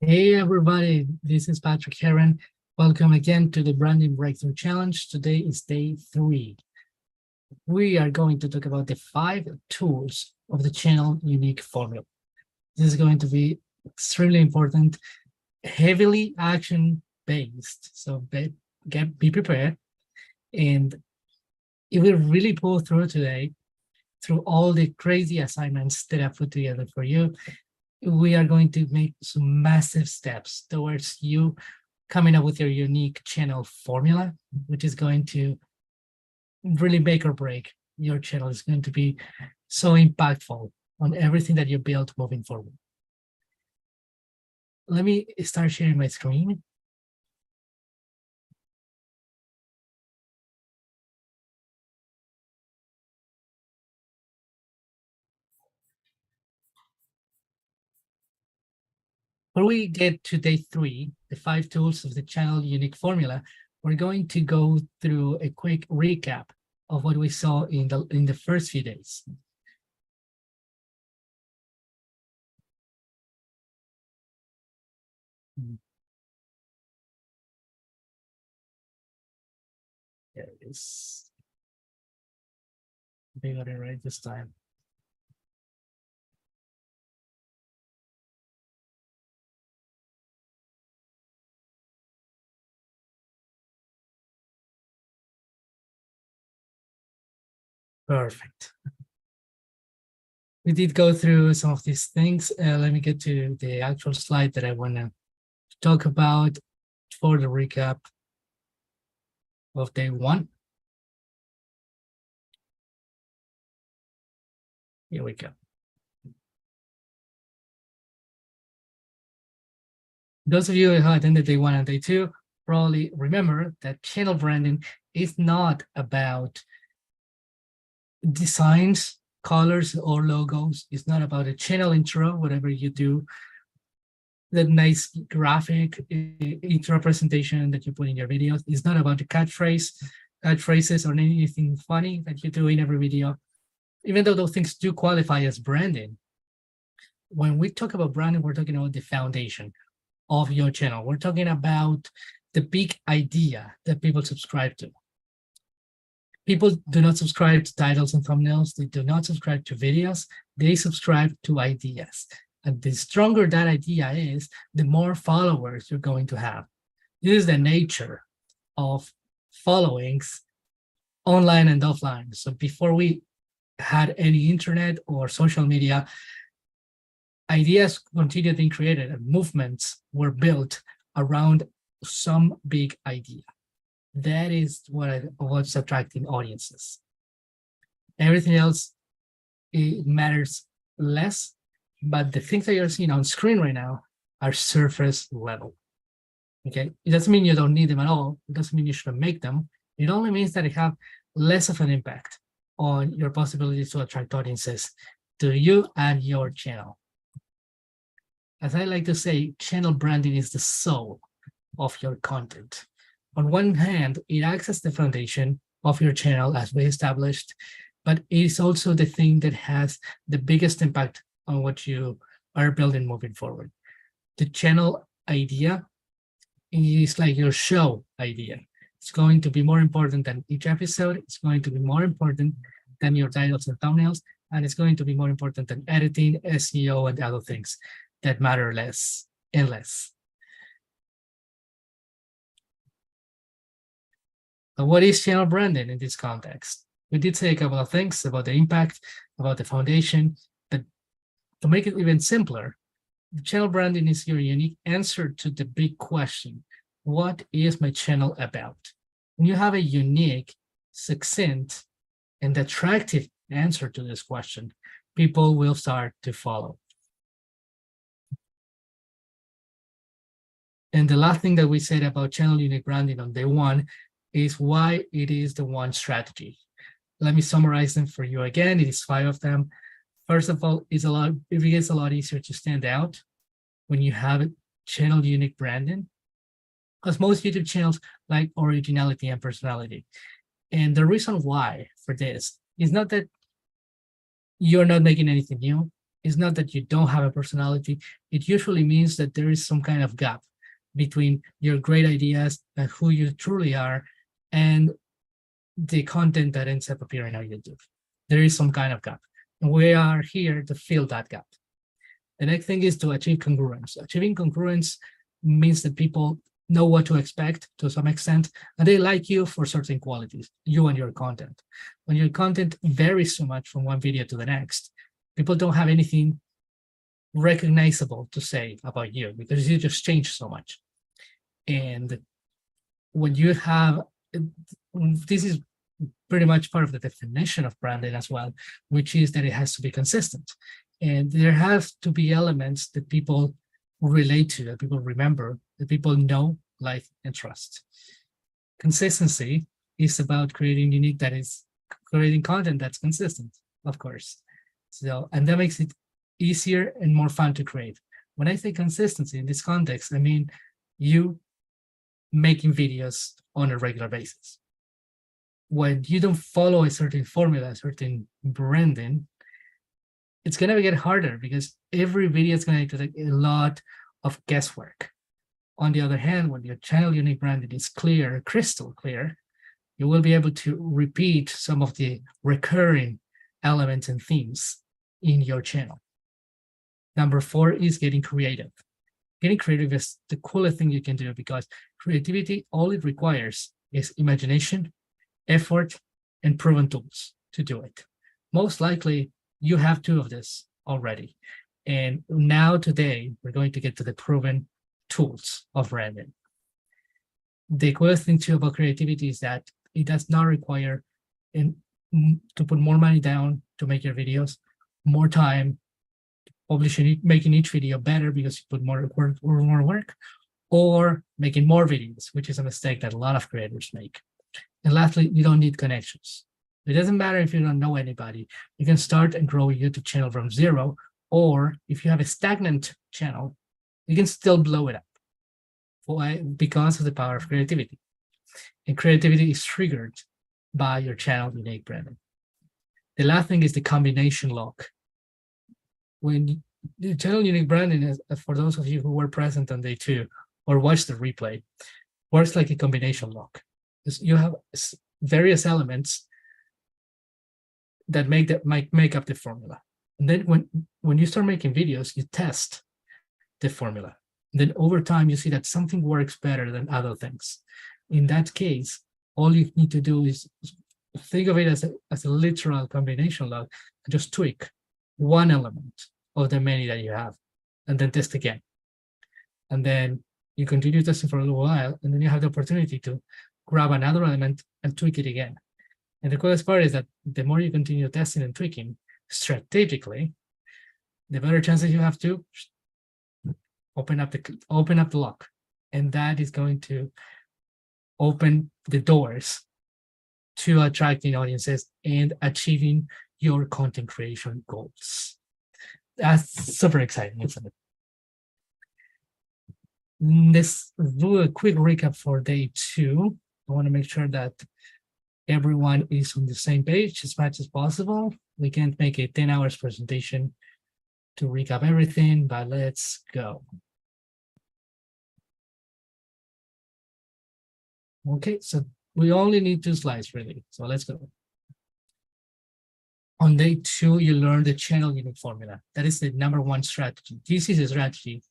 Hey everybody, this is Patrick Heron. Welcome again to the Branding Breakthrough Challenge. Today is day 3. We are going to talk about the 5 tools of the channel unique formula. This is going to be extremely important, heavily action-based. So be prepared. And it will really pull through today through all the crazy assignments that I put together for you. We are going to make some massive steps towards you coming up with your unique channel formula, which is going to really make or break your channel. Is going to be so impactful on everything that you build moving forward. Let me start sharing my screen. Before we get to day 3, the 5 tools of the channel unique formula, we're going to go through a quick recap of what we saw in the first few days. There it is. They got it right this time. Perfect. We did go through some of these things. Let me get to the actual slide that I want to talk about for the recap of day 1. Here we go. Those of you who attended day 1 and day 2 probably remember that channel branding is not about designs, colors, or logos. It's not about a channel intro, whatever you do, that nice graphic intro presentation that you put in your videos. It's not about the catchphrases or anything funny that you do in every video. Even though those things do qualify as branding, when we talk about branding, we're talking about the foundation of your channel. We're talking about the big idea that people subscribe to. People do not subscribe to titles and thumbnails. They do not subscribe to videos. They subscribe to ideas. And the stronger that idea is, the more followers you're going to have. This is the nature of followings online and offline. So before we had any internet or social media, ideas continued being created and movements were built around some big idea. That is what's attracting audiences. Everything else, it matters less, but the things that you're seeing on screen right now are surface level. Okay, it doesn't mean you don't need them at all. It doesn't mean you shouldn't make them. It only means that it have less of an impact on your possibilities to attract audiences to you and your channel. As I like to say, channel branding is the soul of your content. On one hand, it acts as the foundation of your channel, as we established, but it is also the thing that has the biggest impact on what you are building moving forward. The channel idea is like your show idea. It's going to be more important than each episode. It's going to be more important than your titles and thumbnails, and it's going to be more important than editing, SEO, and other things that matter less and less. But what is channel branding in this context? We did say a couple of things about the impact, about the foundation, but to make it even simpler, the channel branding is your unique answer to the big question: what is my channel about? When you have a unique, succinct, and attractive answer to this question, people will start to follow. And the last thing that we said about channel unique branding on day 1 is why it is the one strategy. Let me summarize them for you again. It is 5 of them. First of all, it gets a lot easier to stand out when you have channel unique branding, because most YouTube channels like originality and personality. And the reason why for this is not that you're not making anything new. It's not that you don't have a personality. It usually means that there is some kind of gap between your great ideas and who you truly are and the content that ends up appearing on YouTube. There is some kind of gap. And we are here to fill that gap. The next thing is to achieve congruence. Achieving congruence means that people know what to expect to some extent, and they like you for certain qualities, you and your content. When your content varies so much from one video to the next, people don't have anything recognizable to say about you because you just change so much. And when you have, this is pretty much part of the definition of branding as well, which is that it has to be consistent. And there have to be elements that people relate to, that people remember, that people know, like, and trust. Consistency is about creating creating content that's consistent, of course. So, and that makes it easier and more fun to create. When I say consistency in this context, I mean you making videos on a regular basis. When you don't follow a certain formula, a certain branding, it's going to get harder because every video is going to take a lot of guesswork. On the other hand, when your channel unique branding is clear, crystal clear, you will be able to repeat some of the recurring elements and themes in your channel. Number 4 is getting creative. Getting creative is the coolest thing you can do because creativity, all it requires is imagination, effort, and proven tools to do it. Most likely, you have 2 of this already. And now today, we're going to get to the proven tools of branding. The coolest thing too about creativity is that it does not require to put more money down to make your videos, more time, publishing, making each video better because you put more work, or making more videos, which is a mistake that a lot of creators make. And lastly, you don't need connections. It doesn't matter if you don't know anybody. You can start and grow a YouTube channel from zero, or if you have a stagnant channel, you can still blow it up. Why? Because of the power of creativity. And creativity is triggered by your channel unique branding. The last thing is the combination lock. When the channel unique branding is, for those of you who were present on day 2 or watched the replay, works like a combination lock. You have various elements that make up the formula. And then when you start making videos, you test the formula. And then over time, you see that something works better than other things. In that case, all you need to do is think of it as a literal combination lock and just tweak one element of the many that you have, and then test again. And then you continue testing for a little while, and then you have the opportunity to grab another element and tweak it again. And the coolest part is that the more you continue testing and tweaking strategically, the better chances you have to open up the lock. And that is going to open the doors to attracting audiences and achieving your content creation goals. That's super exciting, isn't it? Let's do a quick recap for day 2. I want to make sure that everyone is on the same page as much as possible. We can't make a 10 hours presentation to recap everything, but let's go. Okay, so we only need 2 slides really, so let's go. On day 2, you learn the channel unique formula. That is the #1 strategy. This is a strategy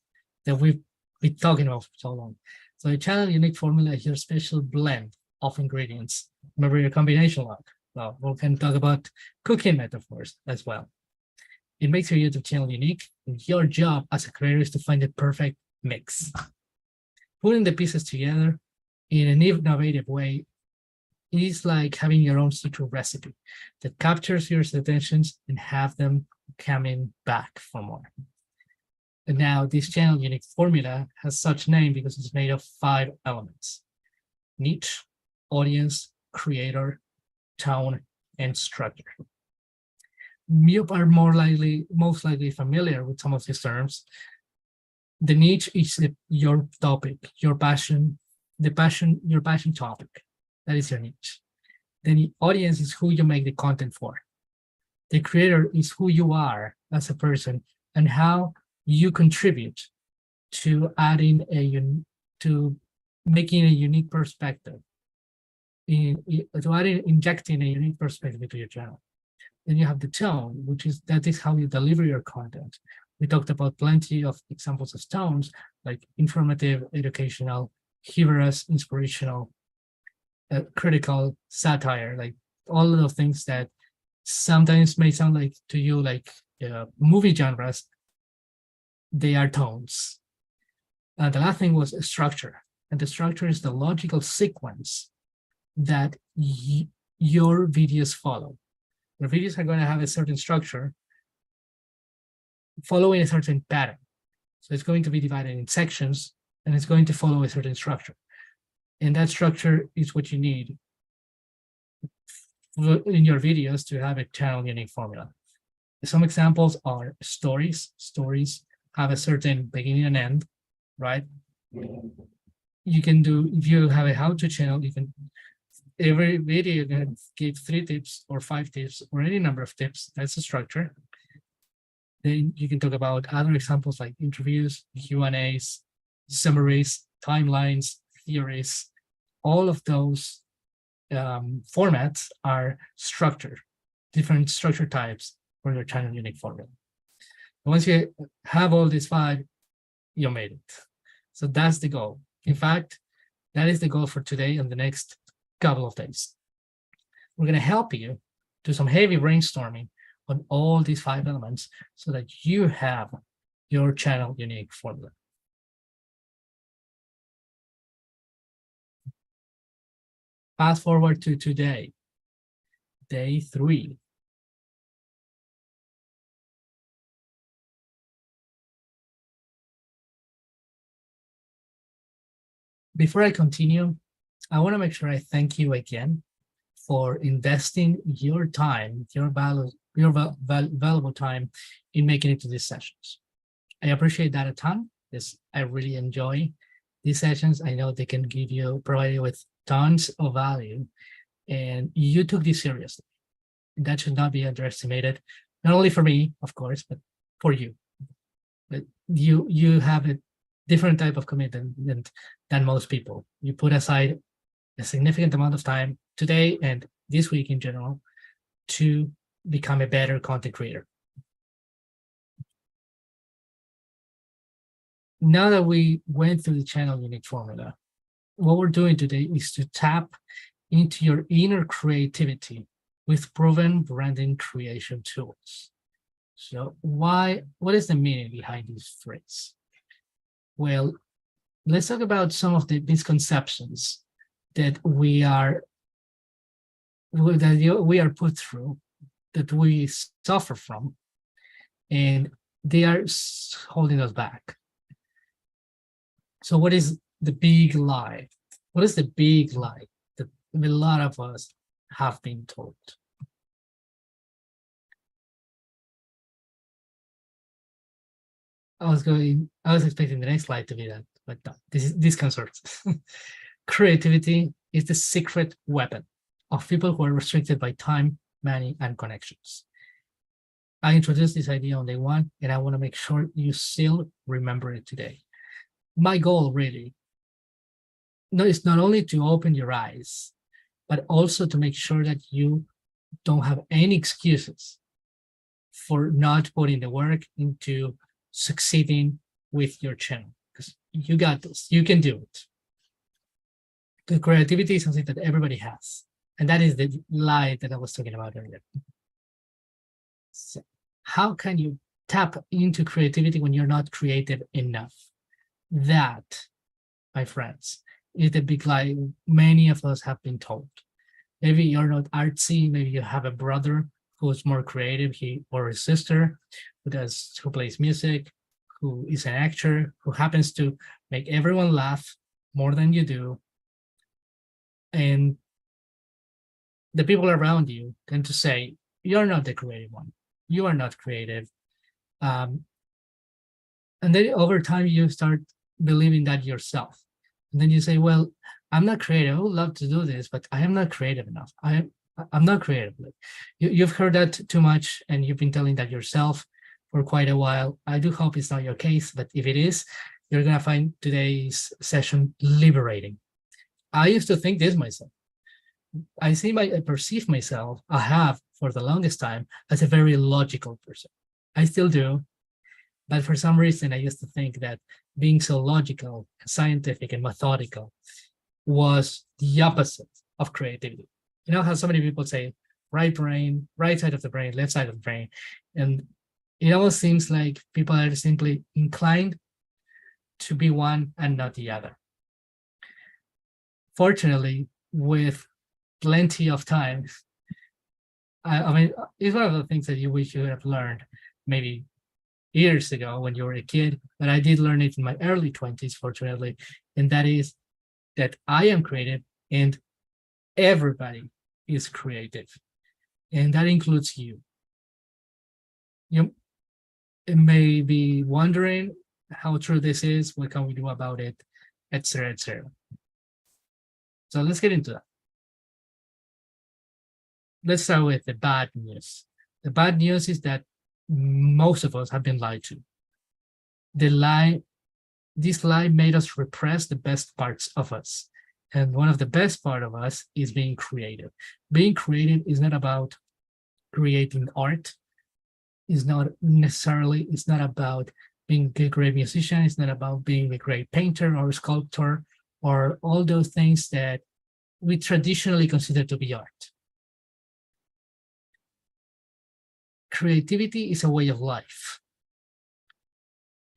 that we've been talking about for so long. So the channel unique formula is your special blend of ingredients. Remember your combination lock. Well, we can talk about cooking metaphors as well. It makes your YouTube channel unique, and your job as a creator is to find the perfect mix. Putting the pieces together in an innovative way is like having your own secret recipe that captures your attentions and have them coming back for more. And now this channel unique formula has such name because it's made of 5 elements: niche, audience, creator, tone, and structure. You are most likely familiar with some of these terms. The niche is your topic, your passion, your passion topic. That is your niche. Then the audience is who you make the content for. The creator is who you are as a person and how you contribute to adding to making a unique perspective, injecting a unique perspective to your channel. Then you have the tone, that is how you deliver your content. We talked about plenty of examples of tones, like informative, educational, humorous, inspirational, critical, satire, like all of those things that sometimes may sound like to you like movie genres. They are tones. The last thing was structure, and the structure is the logical sequence that your videos follow. Your videos are going to have a certain structure following a certain pattern. So it's going to be divided in sections, and it's going to follow a certain structure. And that structure is what you need in your videos to have a channel unique formula. Some examples are stories. Stories have a certain beginning and end, right? You can do, if you have a how-to channel, you can, every video you can give 3 tips or 5 tips or any number of tips. That's the structure. Then you can talk about other examples like interviews, Q&As, summaries, timelines, theories. All of those formats are structured, different structure types for your channel unique formula. And once you have all these 5, you made it. So that's the goal. In fact, that is the goal for today and the next couple of days. We're going to help you do some heavy brainstorming on all these 5 elements so that you have your channel unique formula. Fast forward to today, day 3. Before I continue, I want to make sure I thank you again for investing your time, your valuable time in making it to these sessions. I appreciate that a ton, because I really enjoy these sessions. I know they can provide you with tons of value, and you took this seriously. That should not be underestimated, not only for me, of course, but for you. But you have a different type of commitment than most people. You put aside a significant amount of time today and this week in general to become a better content creator. Now that we went through the channel unique formula, what we're doing today is to tap into your inner creativity with proven branding creation tools. So what is the meaning behind this phrase? Well, let's talk about some of the misconceptions that we are put through, that we suffer from, and they are holding us back. So what is the big lie? What is the big lie that a lot of us have been told? I was expecting the next slide to be that, but no, this concerns. Creativity is the secret weapon of people who are restricted by time, money, and connections. I introduced this idea on day 1, and I want to make sure you still remember it today. My goal really is not only to open your eyes, but also to make sure that you don't have any excuses for not putting the work into succeeding with your channel, because you got this. You can do it. The creativity is something that everybody has, and that is the lie that I was talking about earlier. So how can you tap into creativity when you're not creative enough? That, my friends, is the big lie many of us have been told. Maybe you're not artsy, maybe you have a brother who's more creative, or a sister who plays music, who is an actor, who happens to make everyone laugh more than you do. And the people around you tend to say, you're not the creative one. You are not creative. And then over time, you start believing that yourself. And then you say, well, I'm not creative. I would love to do this, but I am not creative enough. I'm not creative. Like, you've heard that too much, and you've been telling that yourself for quite a while. I do hope it's not your case, but if it is, you're gonna find today's session liberating. I used to think this myself. I perceive myself, I have for the longest time, as a very logical person. I still do, but for some reason, I used to think that being so logical, scientific, and methodical was the opposite of creativity. You know how so many people say right brain, right side of the brain, left side of the brain. And it almost seems like people are simply inclined to be one and not the other. Fortunately, with plenty of time, I mean, it's one of the things that you wish you would have learned maybe years ago when you were a kid, but I did learn it in my early 20s, fortunately, and that is that I am creative and everybody is creative, and that includes you. You may be wondering how true this is, what can we do about it, etc., etc. So let's get into that. Let's start with the bad news. The bad news is that most of us have been lied to. This lie made us repress the best parts of us. And one of the best part of us is being creative. Being creative is not about creating art. It's not about being a great musician. It's not about being a great painter or sculptor or all those things that we traditionally consider to be art. Creativity is a way of life.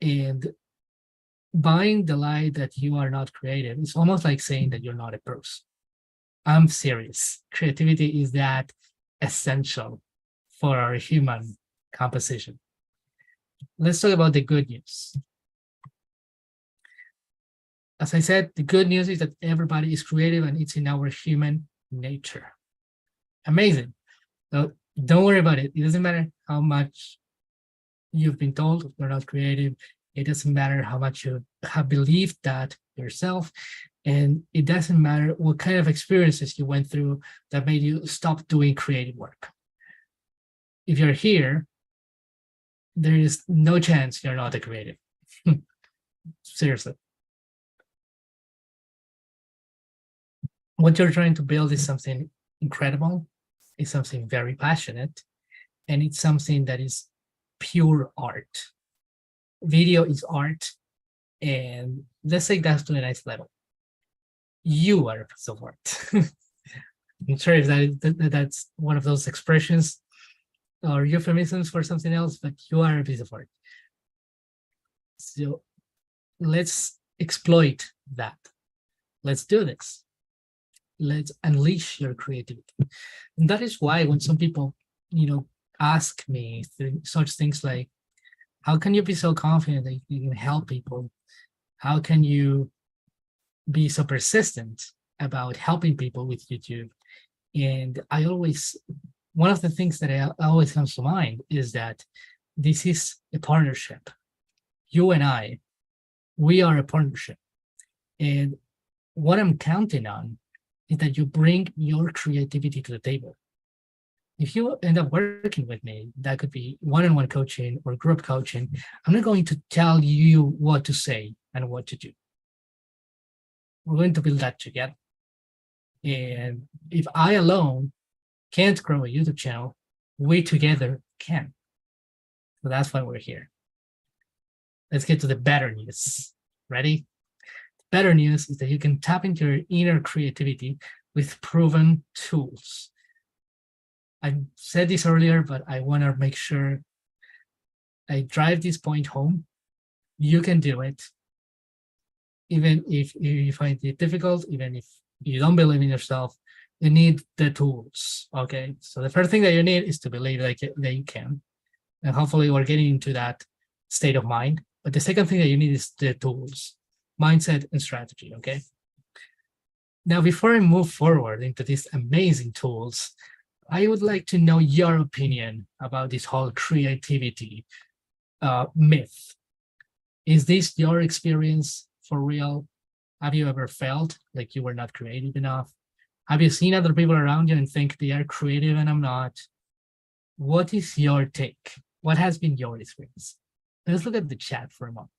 And buying the lie that you are not creative is almost like saying that you're not a person. I'm serious. Creativity is that essential for our human composition. Let's talk about the good news. As I said, the good news is that everybody is creative and it's in our human nature. Amazing. So don't worry about it. It doesn't matter how much you've been told you're not creative. It doesn't matter how much you have believed that yourself. And it doesn't matter what kind of experiences you went through that made you stop doing creative work. If you're here, there is no chance you're not a creative. Seriously. What you're trying to build is something incredible, it's something very passionate, and it's something that is pure art. Video is art, and let's take that to a nice level. You are a piece of art. I'm sure if that's one of those expressions or euphemisms for something else, but you are a piece of art. So let's exploit that. Let's do this. Let's unleash your creativity. And that is why when some people, ask me such things like, how can you be so confident that you can help people? How can you be so persistent about helping people with YouTube? And one of the things that always comes to mind is that this is a partnership. You and I, we are a partnership. And what I'm counting on is that you bring your creativity to the table. If you end up working with me, that could be one-on-one coaching or group coaching. I'm not going to tell you what to say and what to do. We're going to build that together. And if I alone can't grow a YouTube channel, we together can. So that's why we're here. Let's get to the better news. Ready? The better news is that you can tap into your inner creativity with proven tools. I said this earlier, but I want to make sure I drive this point home. You can do it. Even if you find it difficult, even if you don't believe in yourself, you need the tools, okay? So the first thing that you need is to believe that you can. And hopefully we're getting into that state of mind. But the second thing that you need is the tools, mindset and strategy, okay? Now, before I move forward into these amazing tools, I would like to know your opinion about this whole creativity myth. Is this your experience for real? Have you ever felt like you were not creative enough? Have you seen other people around you and think they are creative and I'm not? What is your take? What has been your experience? Let's look at the chat for a moment.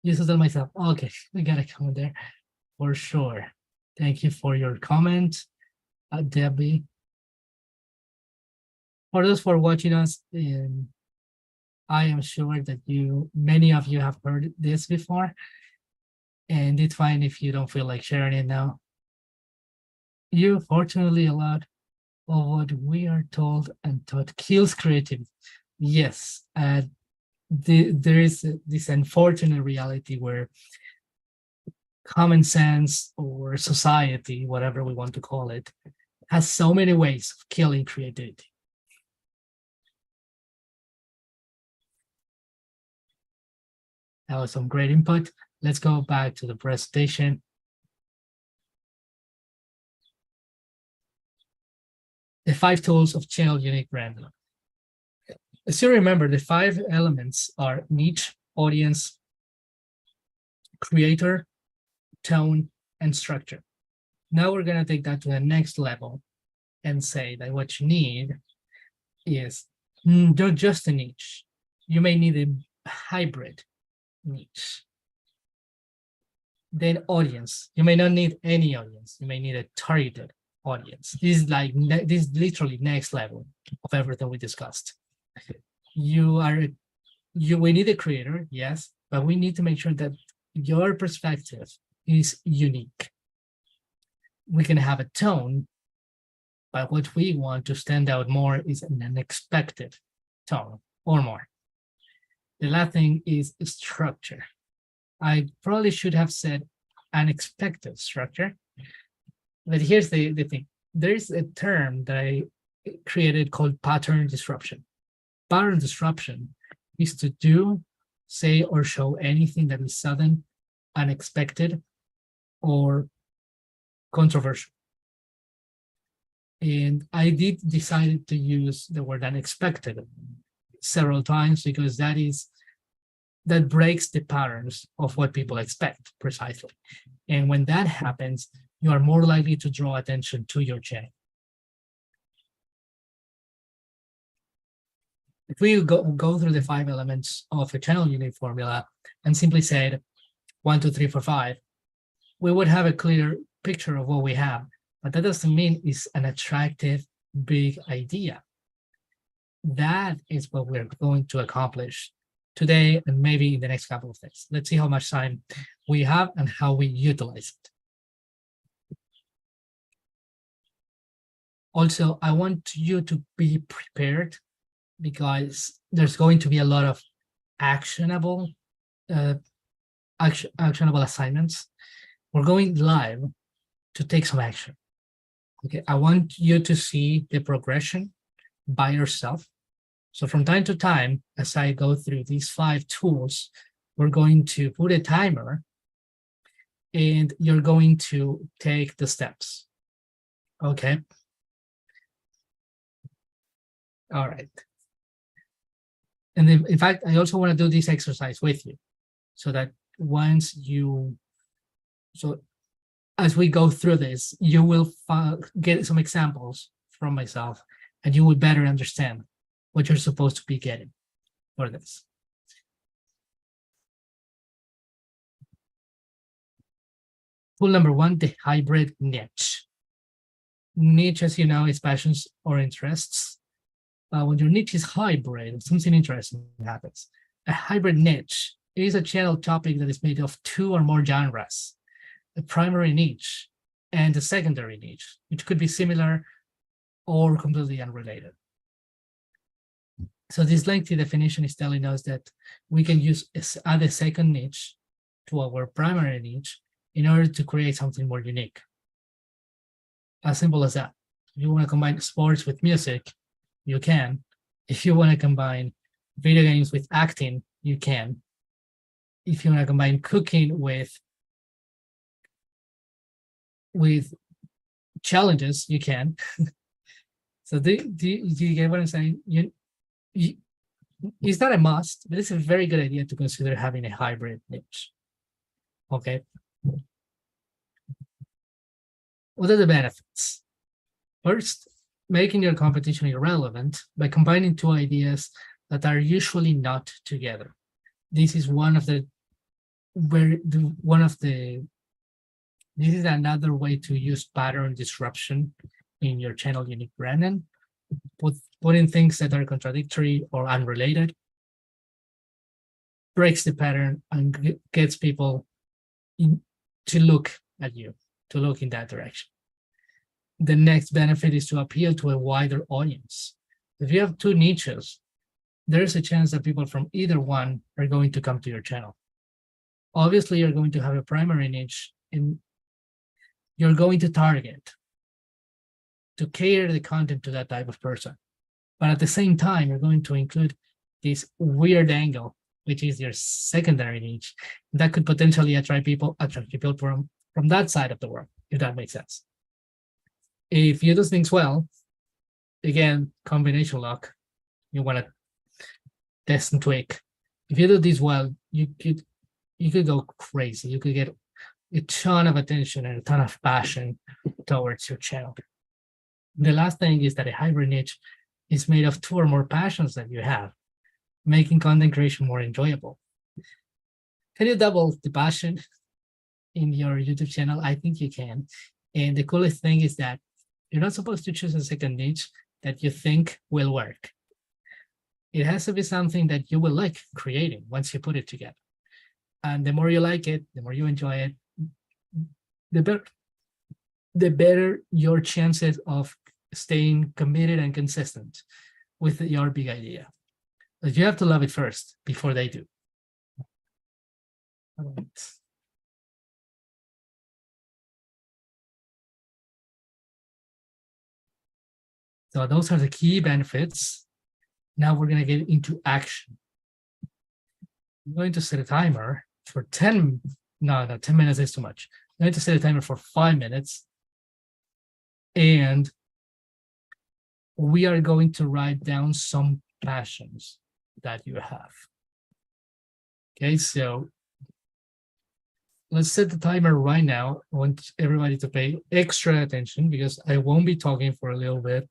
Used to tell myself, okay, we got a comment there for sure. Thank you for your comment, Debbie. For those for watching us, I am sure that many of you have heard this before, and it's fine if you don't feel like sharing it now. You, fortunately, a lot of what we are told and taught kills creativity. Yes, there is this unfortunate reality where common sense or society, whatever we want to call it, has so many ways of killing creativity. That was some great input. Let's go back to the presentation. The 5 tools of channel unique branding. As you remember, the 5 elements are niche, audience, creator, tone, and structure. Now we're going to take that to the next level and say that what you need is not just a niche. You may need a hybrid niche. Then audience. You may not need any audience. You may need a targeted audience. This is literally next level of everything we discussed. We need a creator, yes, but we need to make sure that your perspective is unique. We can have a tone, but what we want to stand out more is an unexpected tone or more. The last thing is structure. I probably should have said unexpected structure, but here's the thing. There's a term that I created called pattern disruption. Pattern disruption is to do, say, or show anything that is sudden, unexpected, or controversial. And I did decide to use the word unexpected several times because that breaks the patterns of what people expect precisely. And when that happens, you are more likely to draw attention to your channel. If we go through the 5 elements of a channel unique formula and simply said 1, 2, 3, 4, 5, we would have a clear picture of what we have, but that doesn't mean it's an attractive, big idea. That is what we're going to accomplish today and maybe in the next couple of days. Let's see how much time we have and how we utilize it. Also, I want you to be prepared because there's going to be a lot of actionable assignments. We're going live to take some action. Okay, I want you to see the progression by yourself. So from time to time, as I go through these 5 tools, we're going to put a timer and you're going to take the steps. Okay. All right. And then, in fact, I also want to do this exercise with you so that as we go through this, you will get some examples from myself and you will better understand what you're supposed to be getting for this. Tool number 1, the hybrid niche. Niche, as you know, is passions or interests. When your niche is hybrid, something interesting happens. A hybrid niche is a channel topic that is made of 2 or more genres, a primary niche and a secondary niche, which could be similar or completely unrelated. So this lengthy definition is telling us that we can add a second niche to our primary niche in order to create something more unique. As simple as that. If you want to combine sports with music, you can. If you want to combine video games with acting, you can. If you want to combine cooking with challenges, you can. So do you get what I'm saying? You, it's not a must, but it's a very good idea to consider having a hybrid niche. Okay. What are the benefits? First, making your competition irrelevant by combining two ideas that are usually not together. This is this is another way to use pattern disruption in your channel unique branding. Putting things that are contradictory or unrelated breaks the pattern and gets people to look at you, to look in that direction. The next benefit is to appeal to a wider audience. If you have two niches, there's a chance that people from either one are going to come to your channel. Obviously, you're going to have a primary niche and you're going to target to cater the content to that type of person. But at the same time, you're going to include this weird angle, which is your secondary niche, that could potentially attract people from that side of the world, if that makes sense. If you do things well, again, combination luck, you want to test and tweak. If you do this well, you could go crazy. You could get a ton of attention and a ton of passion towards your channel. The last thing is that a hybrid niche is made of two or more passions that you have, making content creation more enjoyable. Can you double the passion in your YouTube channel? I think you can. And the coolest thing is that you're not supposed to choose a second niche that you think will work. It has to be something that you will like creating once you put it together. And the more you like it, the more you enjoy it, the better your chances of staying committed and consistent with your big idea. But you have to love it first before they do. All right. So those are the key benefits. Now we're going to get into action. I'm going to set a timer for 10. No, 10 minutes is too much. I'm going to set a timer for 5 minutes. And we are going to write down some passions that you have. Okay, so let's set the timer right now. I want everybody to pay extra attention because I won't be talking for a little bit.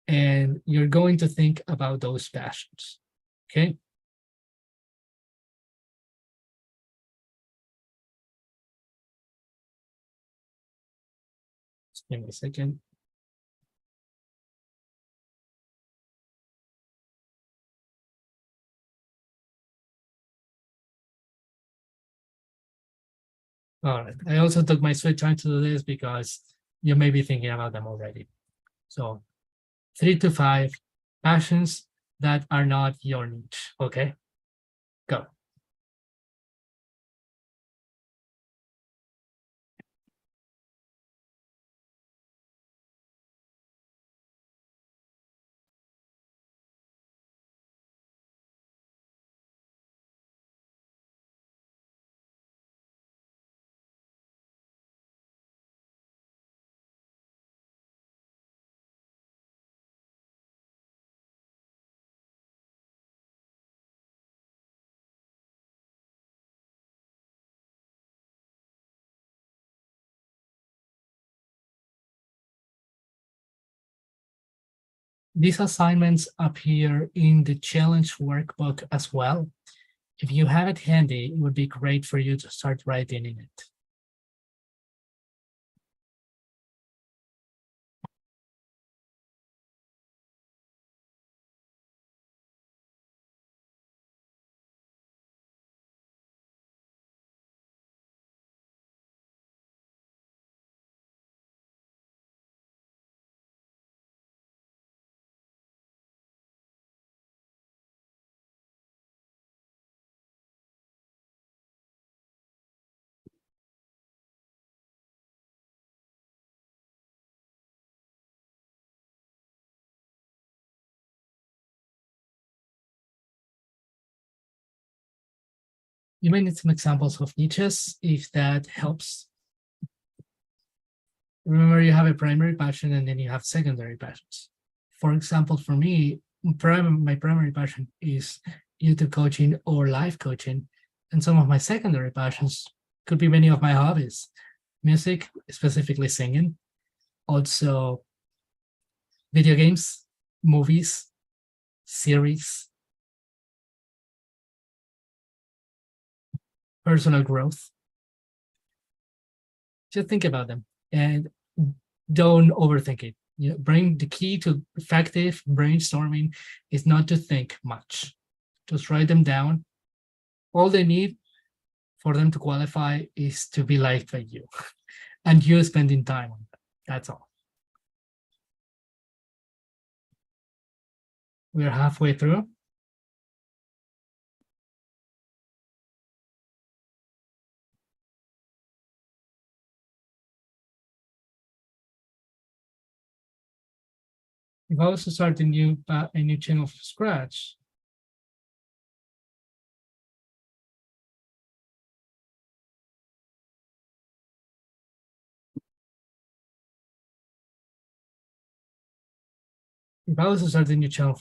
And you're going to think about those passions, okay? Just give me a second. All right, I also took my sweet time to do this because you may be thinking about them already. So 3 to 5 passions that are not your niche, okay? Go. These assignments appear in the challenge workbook as well. If you have it handy, it would be great for you to start writing in it. You may need some examples of niches if that helps. Remember, you have a primary passion and then you have secondary passions. For example, for me, my primary passion is YouTube coaching or life coaching. And some of my secondary passions could be many of my hobbies: music, specifically singing, also video games, movies, series, personal growth. Just think about them and don't overthink it. Bring the key to effective brainstorming is not to think much. Just write them down. All they need for them to qualify is to be liked by you and you spending time on them. That's all. We're halfway through. If I was to start a new channel from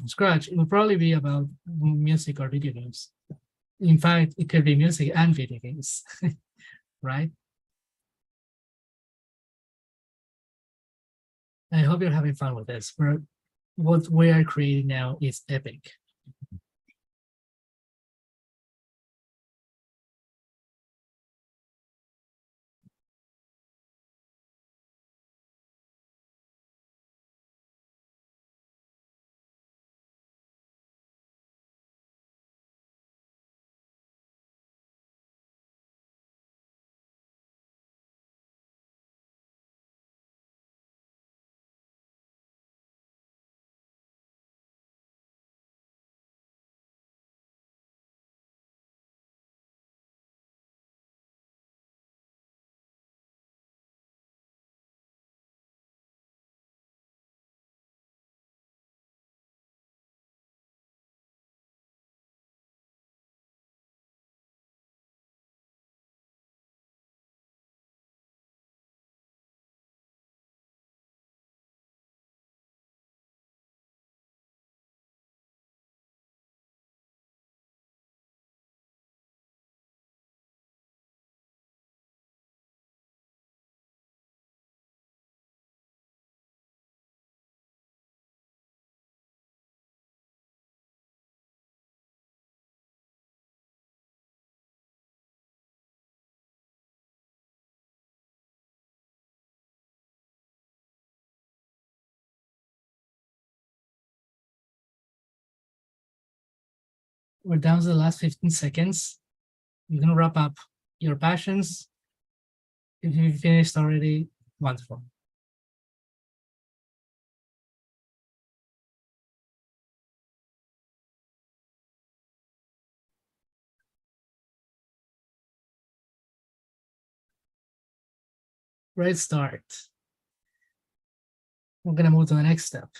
scratch, it would probably be about music or video games. In fact, it could be music and video games, right? I hope you're having fun with this. What we are creating now is epic. We're down to the last 15 seconds. You can wrap up your passions. If you finished already, wonderful. Great start. We're going to move to the next step.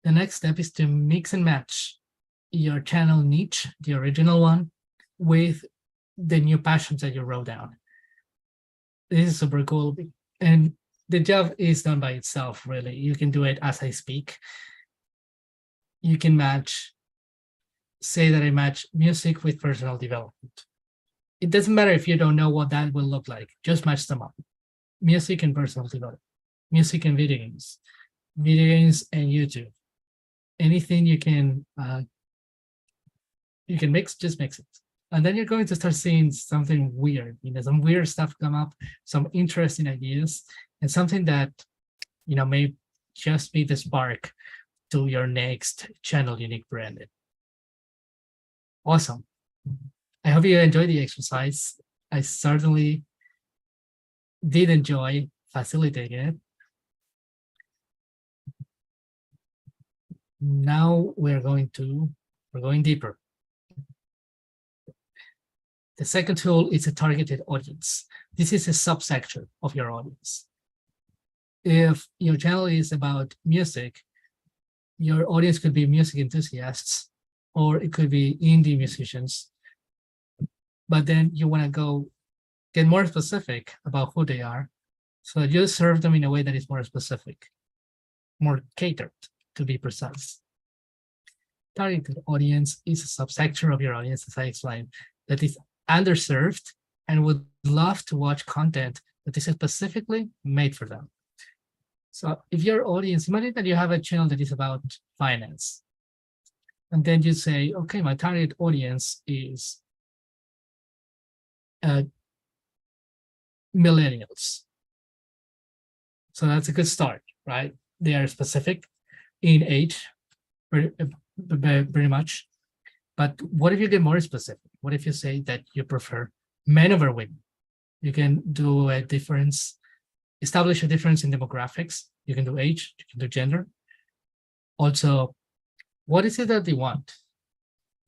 The next step is to mix and match your channel niche, the original one, with the new passions that you wrote down. This is super cool. And the job is done by itself, really. You can do it as I speak. You can say that I match music with personal development. It doesn't matter if you don't know what that will look like, just match them up. Music and personal development, music and video games and YouTube. Anything you can mix, just mix it. And then you're going to start seeing something weird, some weird stuff come up, some interesting ideas, and something that, may just be the spark to your next channel unique branding. Awesome. I hope you enjoyed the exercise. I certainly did enjoy facilitating it. Now we're going deeper. The second tool is a targeted audience. This is a subsector of your audience. If your channel is about music, your audience could be music enthusiasts, or it could be indie musicians. But then you want to go get more specific about who they are, so that you serve them in a way that is more specific, more catered, to be precise. Targeted audience is a subsector of your audience, as I explained, that is underserved and would love to watch content that is specifically made for them. So if your audience, imagine that you have a channel that is about finance, and then you say, okay, my target audience is millennials. So that's a good start, right? They are specific in age, very much. But what if you get more specific? What if you say that you prefer men over women? You can do a difference, establish a difference in demographics. You can do age, you can do gender. Also, what is it that they want?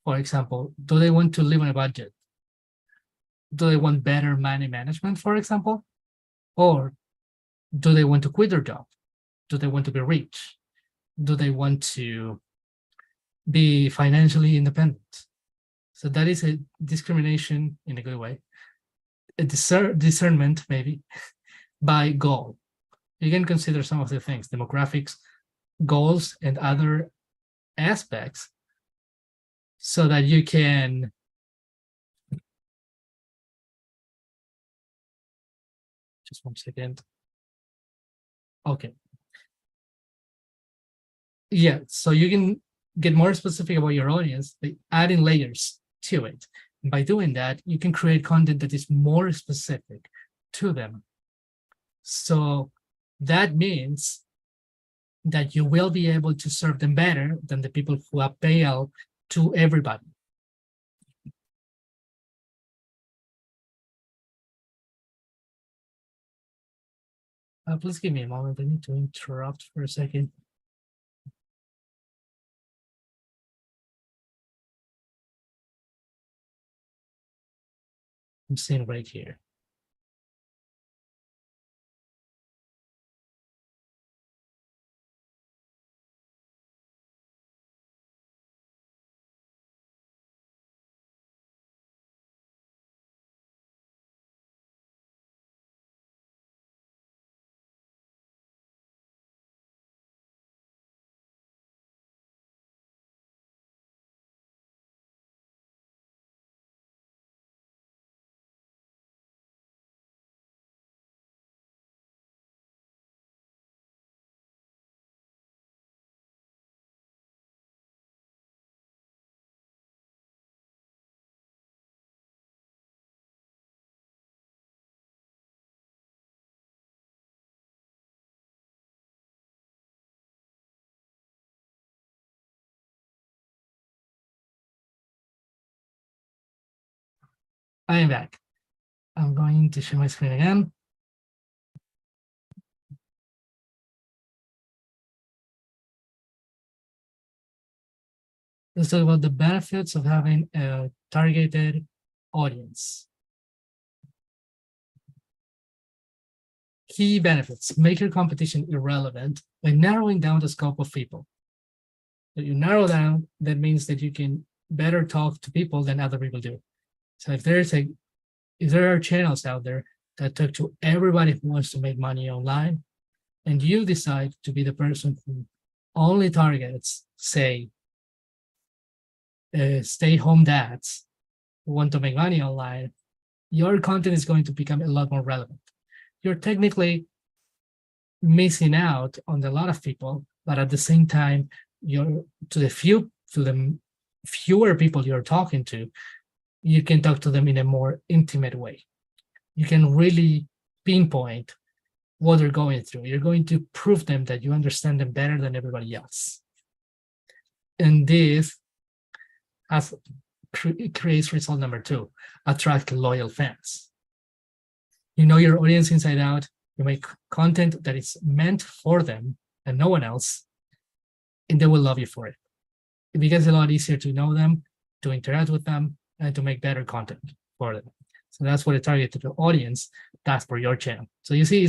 For example, do they want to live on a budget? Do they want better money management, for example? Or do they want to quit their job? Do they want to be rich? Do they want to be financially independent? So that is a discrimination in a good way, a discernment maybe by goal. You can consider some of the things, demographics, goals, and other aspects, so that you can just 1 second. Okay. Yeah, so you can get more specific about your audience by adding layers to it. And by doing that, you can create content that is more specific to them. So that means that you will be able to serve them better than the people who appeal to everybody. Please give me a moment. I need to interrupt for a second. I'm sitting right here. I am back. I'm going to share my screen again. Let's talk about the benefits of having a targeted audience. Key benefits: make your competition irrelevant by narrowing down the scope of people. So you narrow down, that means that you can better talk to people than other people do. So if there are channels out there that talk to everybody who wants to make money online, and you decide to be the person who only targets, say, stay-home dads who want to make money online, your content is going to become a lot more relevant. You're technically missing out on a lot of people, but at the same time, to the fewer people you're talking to, you can talk to them in a more intimate way. You can really pinpoint what they're going through. You're going to prove them that you understand them better than everybody else. And this creates result number 2, attract loyal fans. You know your audience inside out. You make content that is meant for them and no one else, and they will love you for it. It becomes a lot easier to know them, to interact with them, and to make better content for them. So that's what a targeted audience does for your channel. So you see,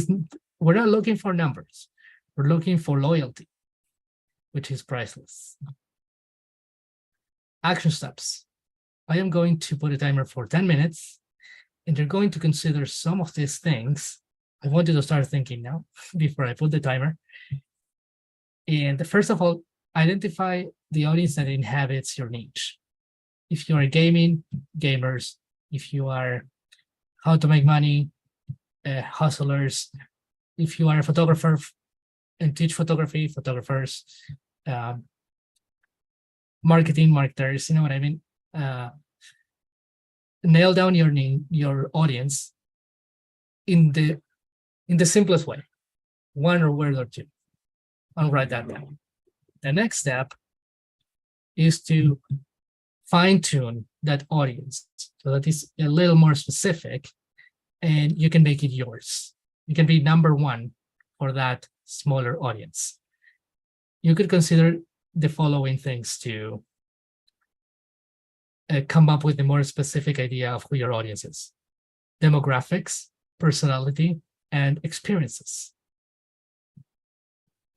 we're not looking for numbers. We're looking for loyalty, which is priceless. Action steps. I am going to put a timer for 10 minutes. and you're going to consider some of these things, I want you to start thinking now before I put the timer. And first of all, identify the audience that inhabits your niche. If you are gaming, gamers. If you are how to make money, hustlers. If you are a photographer and teach photography, photographers. Marketing, marketers, you know what I mean? Nail down your audience in the simplest way, one word or two, and write that down. The next step is to fine-tune that audience so that it's a little more specific and you can make it yours. You can be number one for that smaller audience. You could consider the following things to come up with a more specific idea of who your audience is: demographics, personality, and experiences.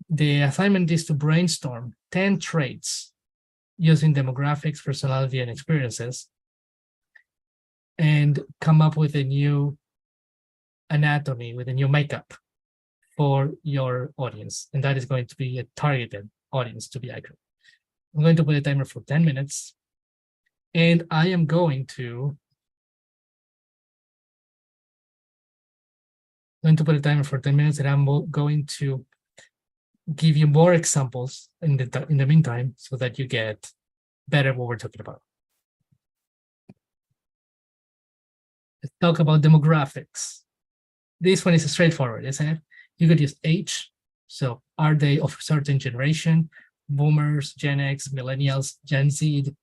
The assignment is to brainstorm 10 traits using demographics, personality, and experiences, and come up with a new anatomy, with a new makeup for your audience. And that is going to be a targeted audience, to be accurate. I'm going to put a timer for 10 minutes. And I am going to put a timer for 10 minutes, and I'm going to give you more examples in the meantime so that you get better what we're talking about. Let's talk about demographics. This one is straightforward, isn't it? You could use age. So are they of a certain generation? Boomers, Gen X, millennials, Gen Z,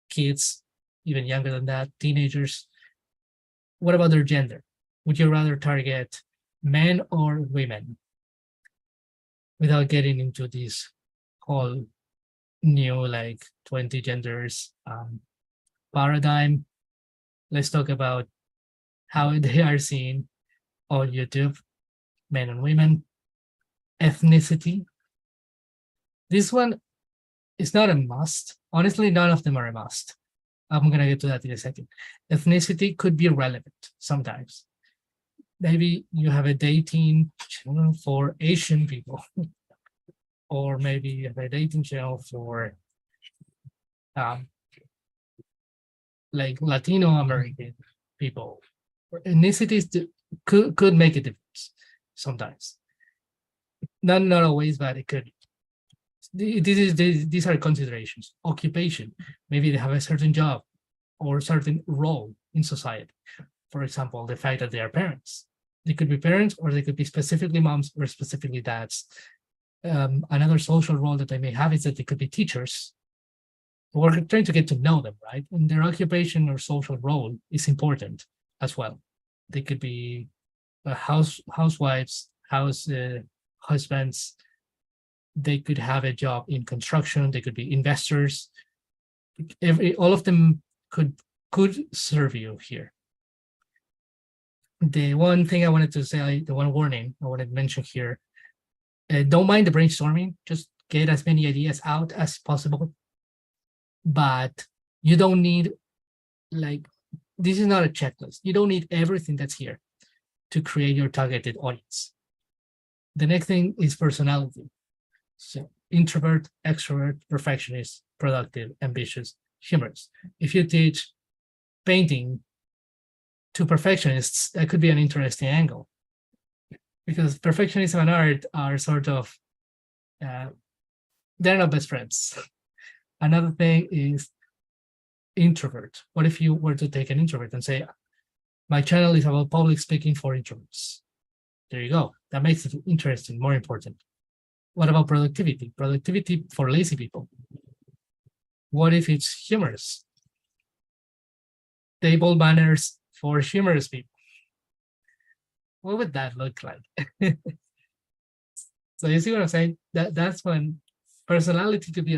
kids, even younger than that, teenagers. What about their gender? Would you rather target men or women? Without getting into this whole new like 20 genders paradigm, let's talk about how they are seen on YouTube, men and women. Ethnicity. This one is not a must. Honestly, none of them are a must. I'm going to get to that in a second. Ethnicity could be relevant sometimes. Maybe you have a dating channel for Asian people, or maybe you have a dating channel for like Latino American people. Ethnicities could make a difference sometimes. Not always, but it could. These are considerations. Occupation, maybe they have a certain job or certain role in society. For example, the fact that they are parents. They could be parents, or they could be specifically moms or specifically dads. Another social role that they may have is that they could be teachers. We're trying to get to know them, right? And their occupation or social role is important as well. They could be housewives, husbands. They could have a job in construction. They could be investors. All of them could serve you here. The one thing I wanted to say, the one warning I wanted to mention here, don't mind the brainstorming. Just get as many ideas out as possible. But you don't need, like, this is not a checklist. You don't need everything that's here to create your targeted audience. The next thing is personality. So introvert, extrovert, perfectionist, productive, ambitious, humorous. If you teach painting to perfectionists, that could be an interesting angle, because perfectionism and art are sort of, they're not best friends. Another thing is introvert. What if you were to take an introvert and say, my channel is about public speaking for introverts? There you go. That makes it interesting, more important. What about productivity? Productivity for lazy people. What if it's humorous? Table manners for humorous people. What would that look like? So you see what I'm saying? That's when personality could be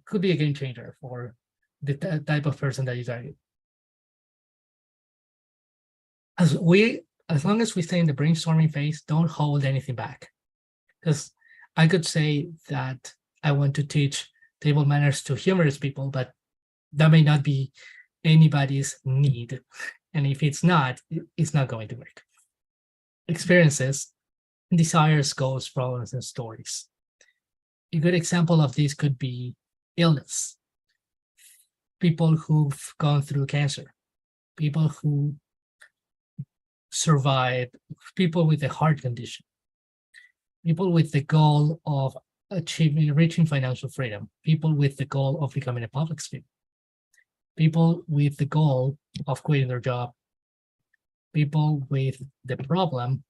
could be a game changer for the type of person that you target. As long as we stay in the brainstorming phase, don't hold anything back. Because I could say that I want to teach table manners to humorous people, but that may not be anybody's need. And if it's not, it's not going to work. Experiences, desires, goals, problems, and stories. A good example of this could be illness. People who've gone through cancer, people who survive, people with a heart condition, people with the goal of reaching financial freedom, people with the goal of becoming a public speaker, people with the goal of quitting their job, people with the problem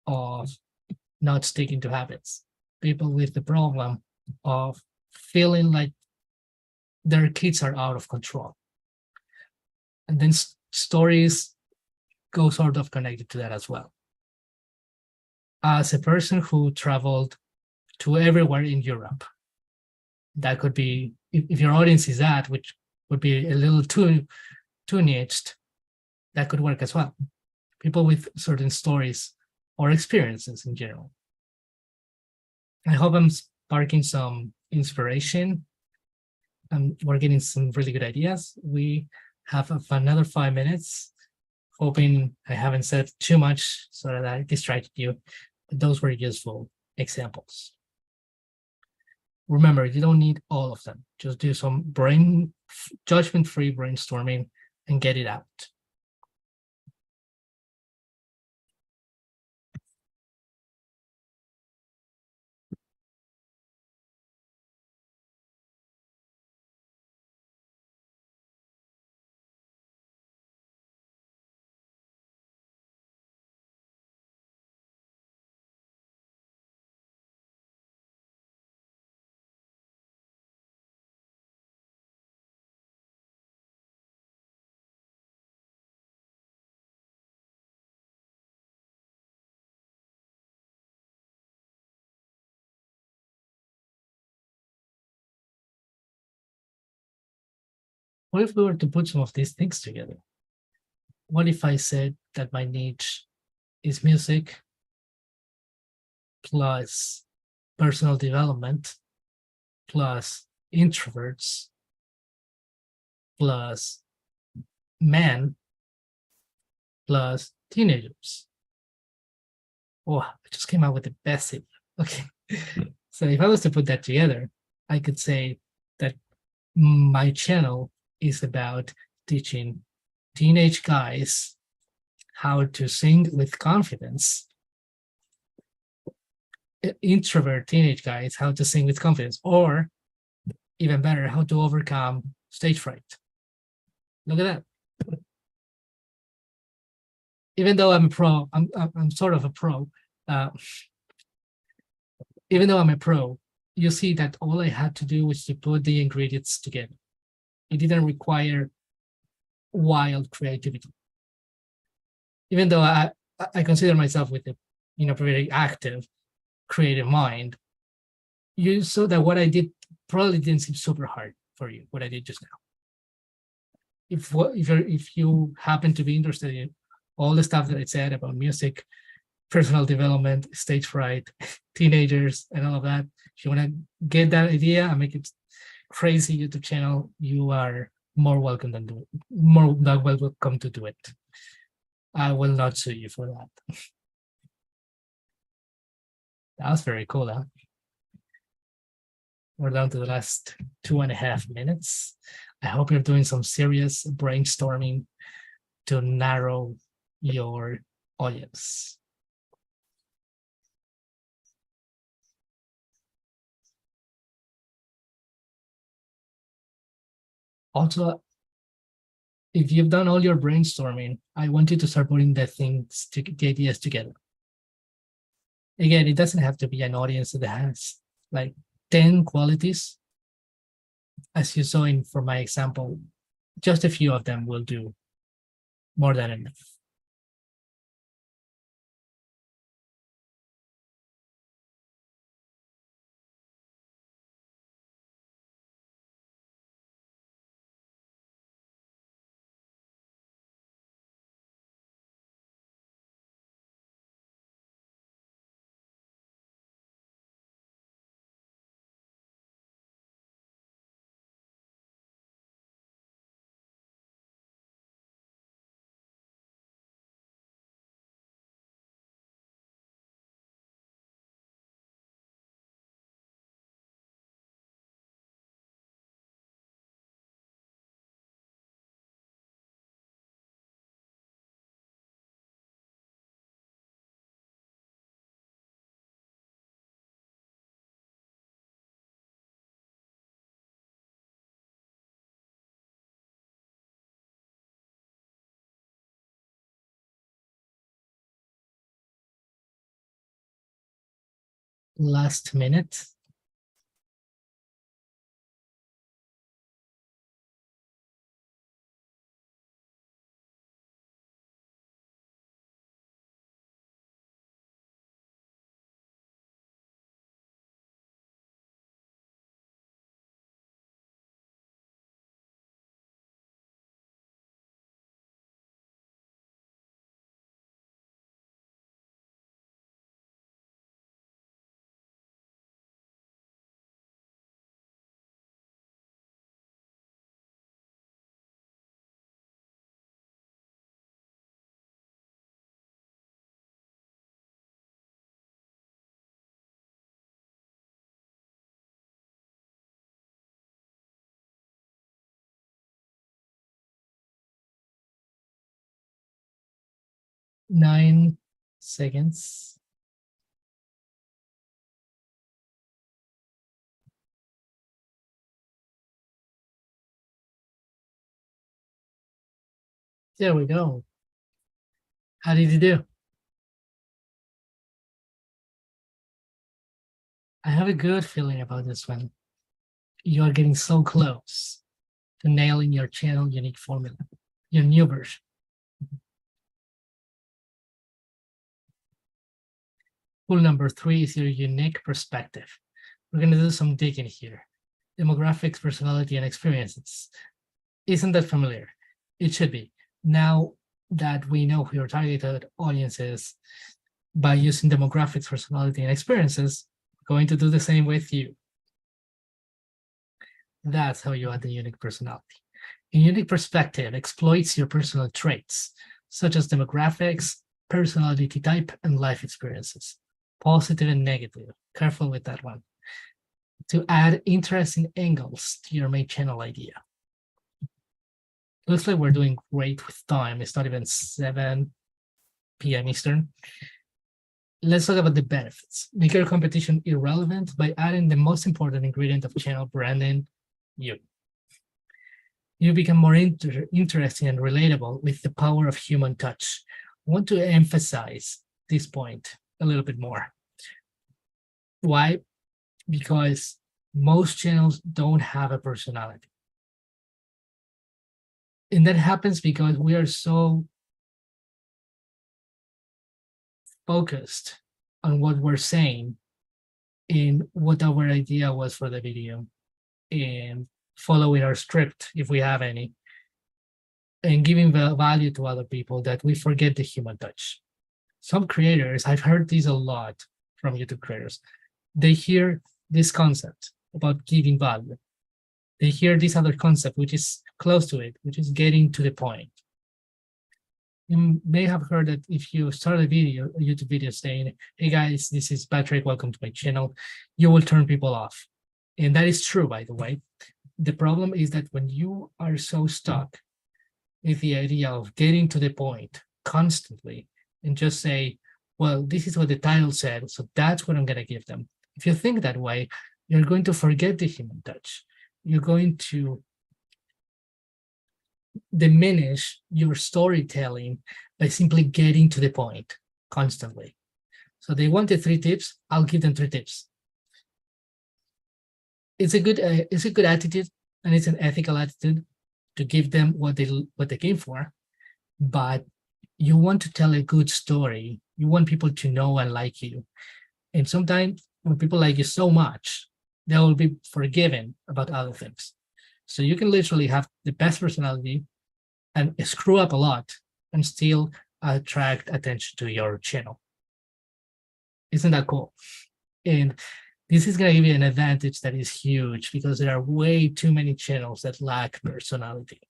of not sticking to habits, people with the problem of feeling like their kids are out of control. And then stories go sort of connected to that as well. As a person who traveled to everywhere in Europe, that could be, if your audience is that, which would be a little too niched, that could work as well. People with certain stories or experiences in general. I hope I'm sparking some inspiration. We're getting some really good ideas. We have another 5 minutes, hoping I haven't said too much so that I distracted you. But those were useful examples. Remember, you don't need all of them. Just do some judgment-free brainstorming and get it out. What if we were to put some of these things together? What if I said that my niche is music plus personal development plus introverts plus men plus teenagers? Oh, I just came out with the best idea. Okay. So if I was to put that together, I could say that my channel is about teaching teenage guys how to sing with confidence, introvert teenage guys how to sing with confidence, or even better, how to overcome stage fright. Look at that. Even though I'm a pro, I'm sort of a pro. Even though I'm a pro, you see that all I had to do was to put the ingredients together. It didn't require wild creativity. Even though I consider myself with a very active, creative mind, you saw that what I did probably didn't seem super hard for you, what I did just now. If you happen to be interested in all the stuff that I said about music, personal development, stage fright, teenagers, and all of that, if you want to get that idea and make it crazy YouTube channel, you are more welcome welcome to do it. I will not sue you for that. That was very cool, huh? We're down to the last 2.5 minutes. I hope you're doing some serious brainstorming to narrow your audience. Also, if you've done all your brainstorming, I want you to start putting the ideas together. Again, it doesn't have to be an audience that has like 10 qualities. As you saw for my example, just a few of them will do more than enough. last minute. Nine seconds. There we go. How did you do? I have a good feeling about this one. You are getting so close to nailing your channel unique formula, your new version. Tool number 3 is your unique perspective. We're going to do some digging here. Demographics, personality, and experiences. Isn't that familiar? It should be. Now that we know who your targeted audience is, by using demographics, personality, and experiences, we're going to do the same with you. That's how you add the unique personality. A unique perspective exploits your personal traits, such as demographics, personality type, and life experiences, positive and negative. Careful with that one. To add interesting angles to your main channel idea. Looks like we're doing great with time. It's not even 7 p.m. Eastern. Let's talk about the benefits. Make your competition irrelevant by adding the most important ingredient of channel branding, you. You become more interesting and relatable with the power of human touch. I want to emphasize this point a little bit more. Why? Because most channels don't have a personality. And that happens because we are so focused on what we're saying and what our idea was for the video, and following our script if we have any, and giving value to other people, that we forget the human touch. Some creators, I've heard this a lot from YouTube creators, they hear this concept about giving value. They hear this other concept, which is close to it, which is getting to the point. You may have heard that if you start a YouTube video saying, hey guys, this is Patrick, welcome to my channel, you will turn people off. And that is true, by the way. The problem is that when you are so stuck with the idea of getting to the point constantly and just say, well, this is what the title said, so that's what I'm going to give them. If you think that way, you're going to forget the human touch. You're going to diminish your storytelling by simply getting to the point constantly. So they wanted 3 tips, I'll give them 3 tips. It's a good attitude, and it's an ethical attitude to give them what they came for. But you want to tell a good story. You want people to know and like you. And sometimes when people like you so much, they will be forgiven about other things. So you can literally have the best personality and screw up a lot and still attract attention to your channel. Isn't that cool? And this is going to give you an advantage that is huge, because there are way too many channels that lack personality.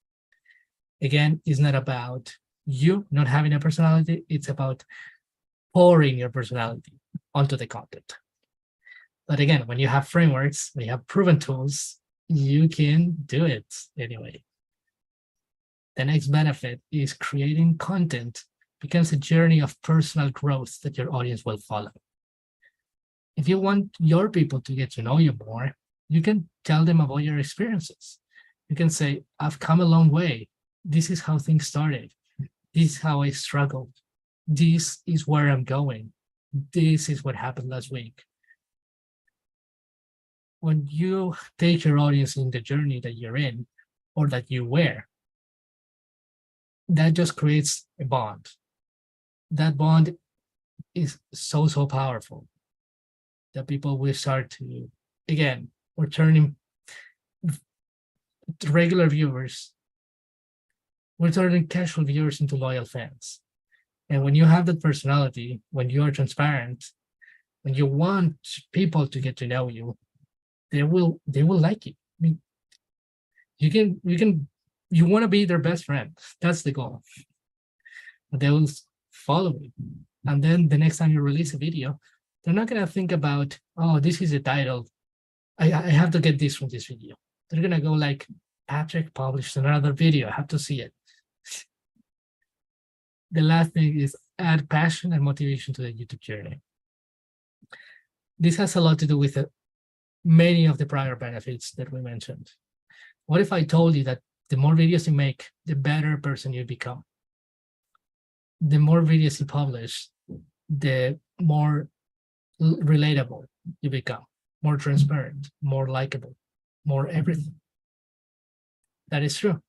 Again, it's not about you not having a personality. It's about pouring your personality onto the content. But again, when you have frameworks, when you have proven tools, you can do it anyway. The next benefit is creating content becomes a journey of personal growth that your audience will follow. If you want your people to get to know you more, you can tell them about your experiences. You can say, I've come a long way. This is how things started. This is how I struggled. This is where I'm going. This is what happened last week. when you take your audience in the journey that you're in or that you were, that just creates a bond. That bond is so, so powerful that people will start to, again, we're turning regular viewers, we're turning casual viewers into loyal fans. And when you have that personality, when you are transparent, when you want people to get to know you, they will like you. I mean, you want to be their best friend. That's the goal. They will follow you. And then the next time you release a video, they're not gonna think about, oh, this is a title. I have to get this from this video. They're gonna go like, Patrick published another video. I have to see it. The last thing is add passion and motivation to the YouTube journey. This has a lot to do with many of the prior benefits that we mentioned. What if I told you that the more videos you make, the better person you become? The more videos you publish, the more relatable you become, more transparent, more likable, more everything. That is true.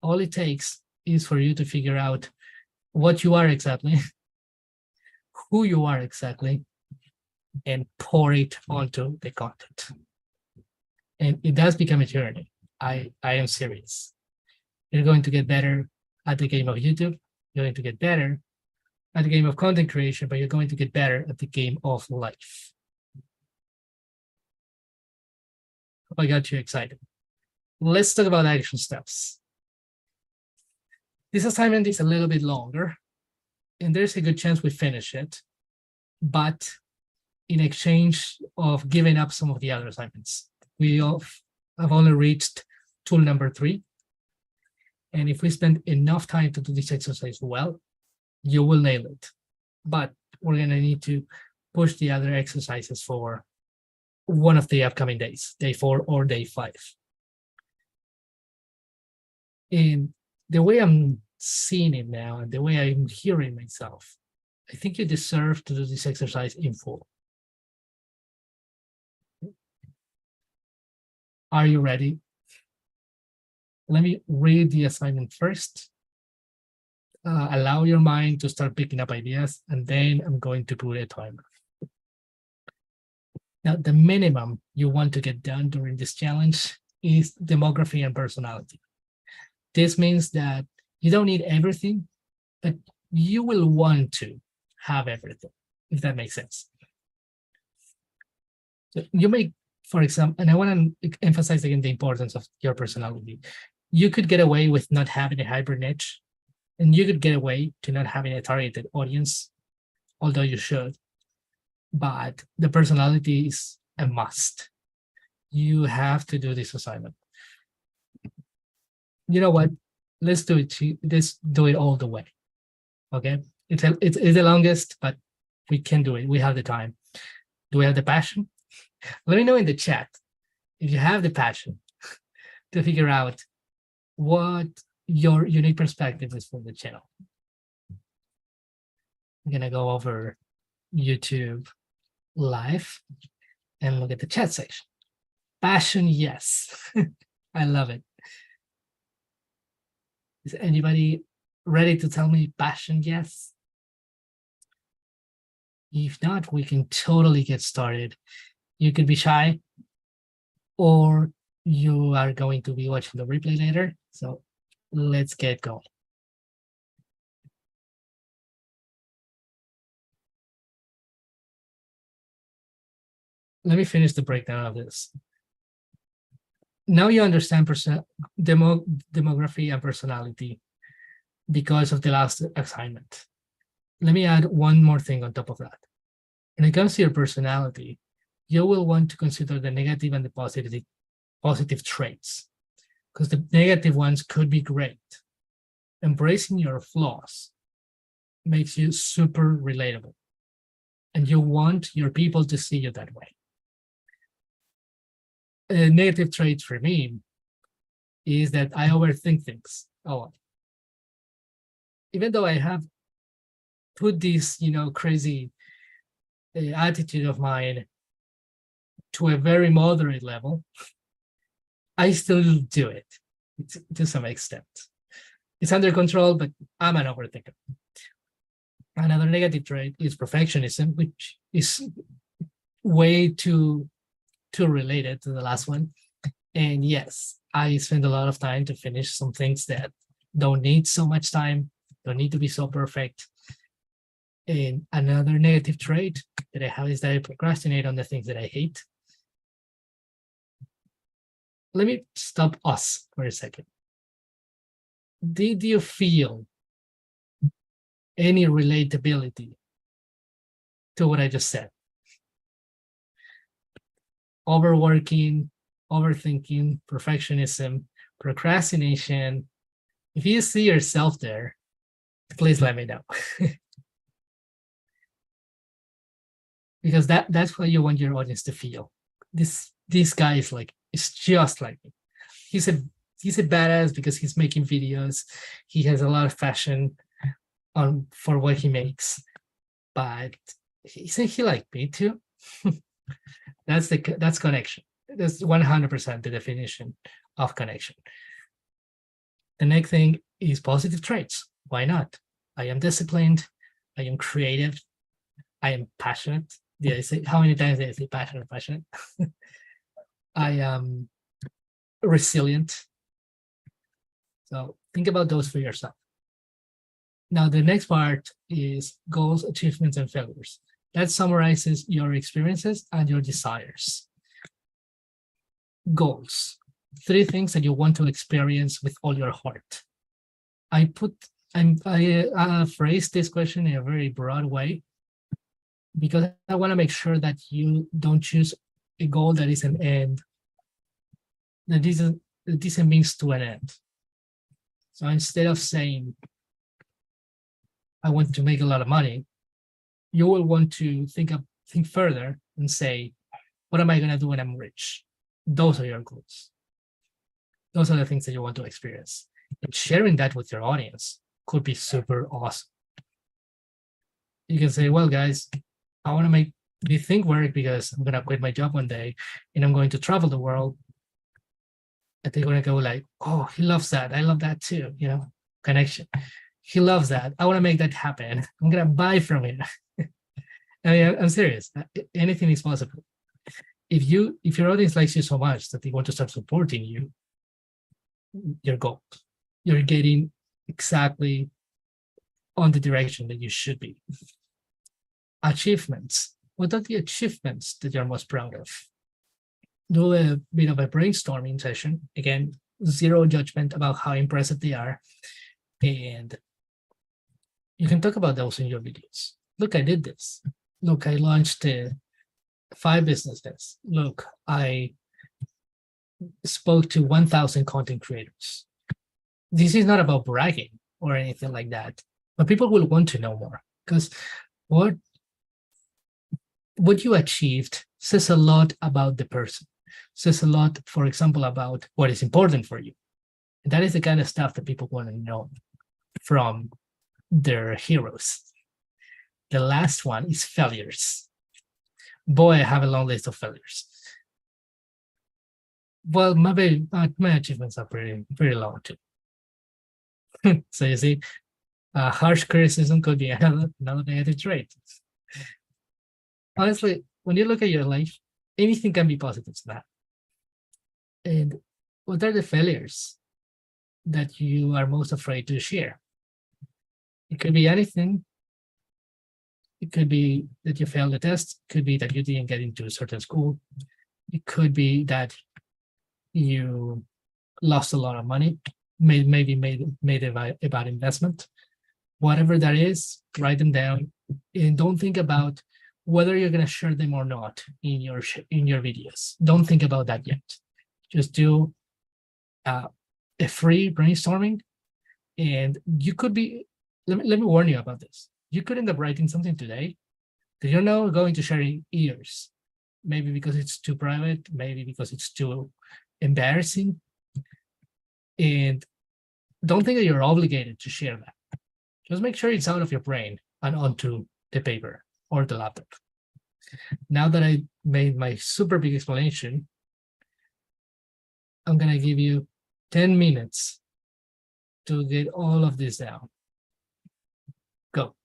All it takes is for you to figure out what you are exactly, who you are exactly, and pour it onto the content. And it does become a journey. I am serious. You're going to get better at the game of YouTube. You're going to get better at the game of content creation, but you're going to get better at the game of life. Hope I got you excited. Let's talk about action steps. This assignment is a little bit longer, and there's a good chance we finish it, but in exchange of giving up some of the other assignments. We have only reached tool number 3. And if we spend enough time to do this exercise well, you will nail it. But we're going to need to push the other exercises for one of the upcoming days, day 4 or day 5. And the way I'm seeing it now and the way I'm hearing myself, I think you deserve to do this exercise in full. Are you ready? Let me read the assignment first. Allow your mind to start picking up ideas, and then I'm going to put a timer. Now, the minimum you want to get done during this challenge is demography and personality. This means that you don't need everything, but you will want to have everything, if that makes sense. So you may, for example, and I want to emphasize again the importance of your personality. You could get away with not having a hybrid niche, and you could get away to not having a targeted audience, although you should. But the personality is a must. You have to do this assignment. You know what? Let's do it. Let's do it all the way. Okay? It's the longest, but we can do it. We have the time. Do we have the passion? Let me know in the chat if you have the passion to figure out what your unique perspective is for the channel. I'm gonna go over YouTube Live and look at the chat section. Passion, yes. I love it. Is anybody ready to tell me passion, yes? If not, we can totally get started. You could be shy, or you are going to be watching the replay later. So let's get going. Let me finish the breakdown of this. Now you understand demography and personality because of the last assignment. Let me add one more thing on top of that. When it comes to your personality, you will want to consider the negative and the positive traits, because the negative ones could be great. Embracing your flaws makes you super relatable, and you want your people to see you that way. A negative trait for me is that I overthink things a lot. Even though I have put this, crazy attitude of mine to a very moderate level, I still do it to some extent. It's under control, but I'm an overthinker. Another negative trait is perfectionism, which is way too related to the last one. And yes, I spend a lot of time to finish some things that don't need so much time, don't need to be so perfect. And another negative trait that I have is that I procrastinate on the things that I hate. Let me stop us for a second. Did you feel any relatability to what I just said? Overworking, overthinking, perfectionism, procrastination. If you see yourself there, please let me know. Because that's what you want your audience to feel. This guy is like, it's just like me. He's a badass because he's making videos. He has a lot of passion for what he makes, but isn't he like me too? That's connection. That's 100% the definition of connection. The next thing is positive traits. Why not? I am disciplined. I am creative. I am passionate. Did I say how many times did I say passionate? Passionate. I am resilient. So think about those for yourself. Now, the next part is goals, achievements, and failures. That summarizes your experiences and your desires. Goals. 3 things that you want to experience with all your heart. I phrased this question in a very broad way because I want to make sure that you don't choose a goal that is an end, that is a means to an end. So instead of saying, I want to make a lot of money, you will want to think further and say, what am I going to do when I'm rich? Those are your goals. Those are the things that you want to experience. And sharing that with your audience could be super awesome. You can say, well, guys, I want to make this thing work because I'm going to quit my job one day and I'm going to travel the world. And they're going to go like, oh, he loves that. I love that too. Connection. He loves that. I want to make that happen. I'm going to buy from him. I mean, I'm serious. Anything is possible. If your audience likes you so much that they want to start supporting you, your goal, you're getting exactly on the direction that you should be. Achievements. What are the achievements that you're most proud of? Do a bit of a brainstorming session. Again, zero judgment about how impressive they are. And you can talk about those in your videos. Look, I did this. Look, I launched 5 businesses. Look, I spoke to 1,000 content creators. This is not about bragging or anything like that, but people will want to know more because what you achieved says a lot about the person, says a lot, for example, about what is important for you. And that is the kind of stuff that people want to know from their heroes. The last one is failures. Boy, I have a long list of failures. Well, my achievements are pretty long too. So you see, harsh criticism could be another negative trait. Honestly, when you look at your life, anything can be positive to that. And what are the failures that you are most afraid to share? It could be anything. It could be that you failed the test. It could be that you didn't get into a certain school. It could be that you lost a lot of money, maybe made a bad investment. Whatever that is, write them down and don't think about whether you're going to share them or not in your videos. Don't think about that yet. Just do a free brainstorming, and you could be. Let me warn you about this. You could end up writing something today that you're not going to share in years. Maybe because it's too private, maybe because it's too embarrassing. And don't think that you're obligated to share that. Just make sure it's out of your brain and onto the paper or the laptop. Now that I made my super big explanation, I'm gonna give you 10 minutes to get all of this down. Go.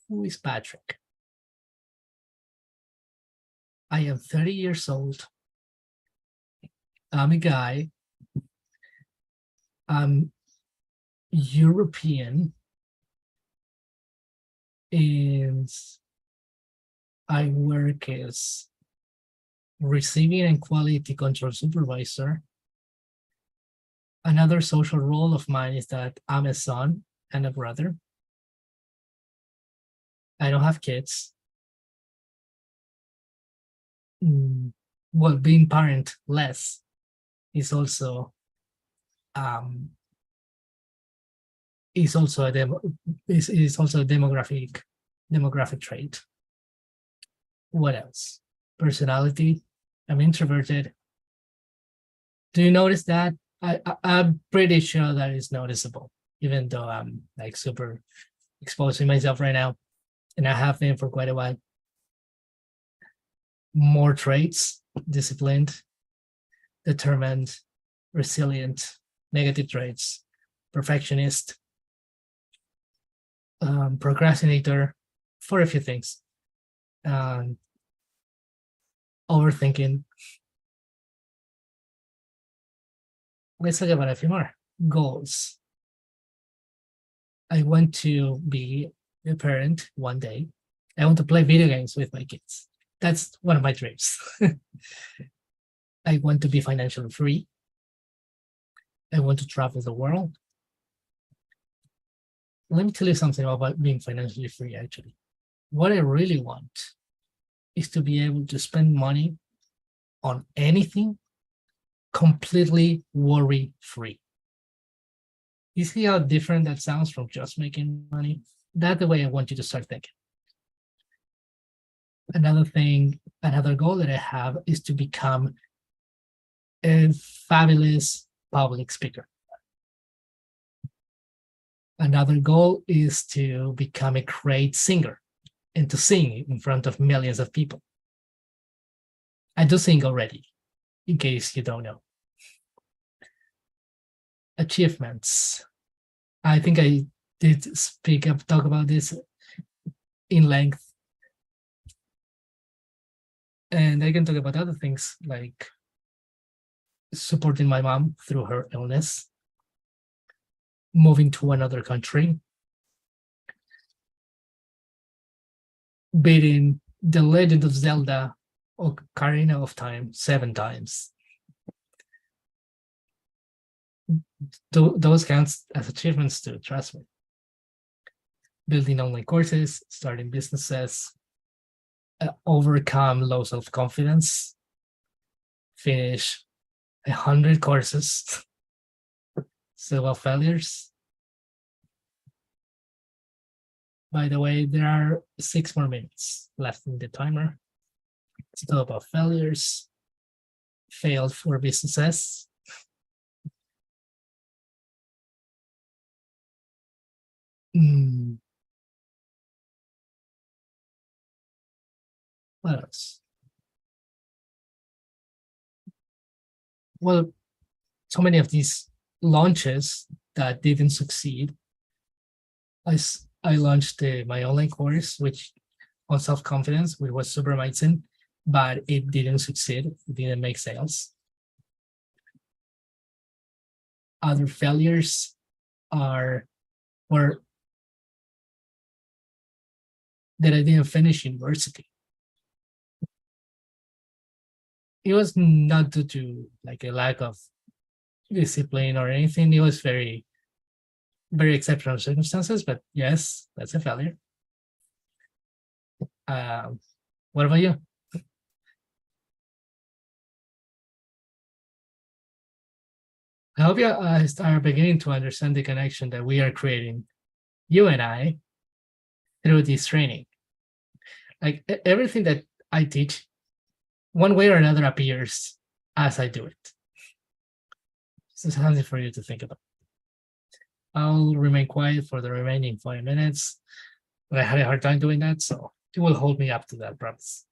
Who is Patrick? I am 30 years old. I'm a guy. I'm European. And I work as receiving and quality control supervisor. Another social role of mine is that I'm a son and a brother. I don't have kids. Well, being parentless is also is also a demographic trait. What else? Personality. I'm introverted. Do you notice that? I'm pretty sure that is noticeable, even though I'm like super exposing myself right now, and I have been for quite a while. More traits: disciplined, determined, resilient. Negative traits: perfectionist, procrastinator for a few things, overthinking. Let's talk about a few more. Goals. I want to be a parent one day. I want to play video games with my kids. That's one of my dreams. I want to be financially free. I want to travel the world. Let me tell you something about being financially free, actually. What I really want is to be able to spend money on anything completely worry-free. You see how different that sounds from just making money? That's the way I want you to start thinking. Another goal that I have is to become a fabulous public speaker. Another goal is to become a great singer and to sing in front of millions of people. I do sing already, in case you don't know. Achievements. I think I did talk about this in length. And I can talk about other things like supporting my mom through her illness, moving to another country, beating The Legend of Zelda Ocarina of Time 7 times. Those counts as achievements too, trust me. Building online courses, starting businesses, overcome low self-confidence, finish 100 courses, several failures. By the way, there are 6 more minutes left in the timer. Let's talk about failures, failed for businesses. What else? Well, so many of these launches that didn't succeed. I launched my online course, which on self-confidence, which was super amazing, but it didn't succeed. It didn't make sales. Other failures were that I didn't finish university. It was not due to like a lack of discipline or anything. It was very, very exceptional circumstances, but yes, that's a failure. What about you? I hope you are beginning to understand the connection that we are creating, you and I, through this training. Like everything that I teach, one way or another appears as I do it. So it's something for you to think about. I'll remain quiet for the remaining 5 minutes, but I had a hard time doing that, so it will hold me up to that promise.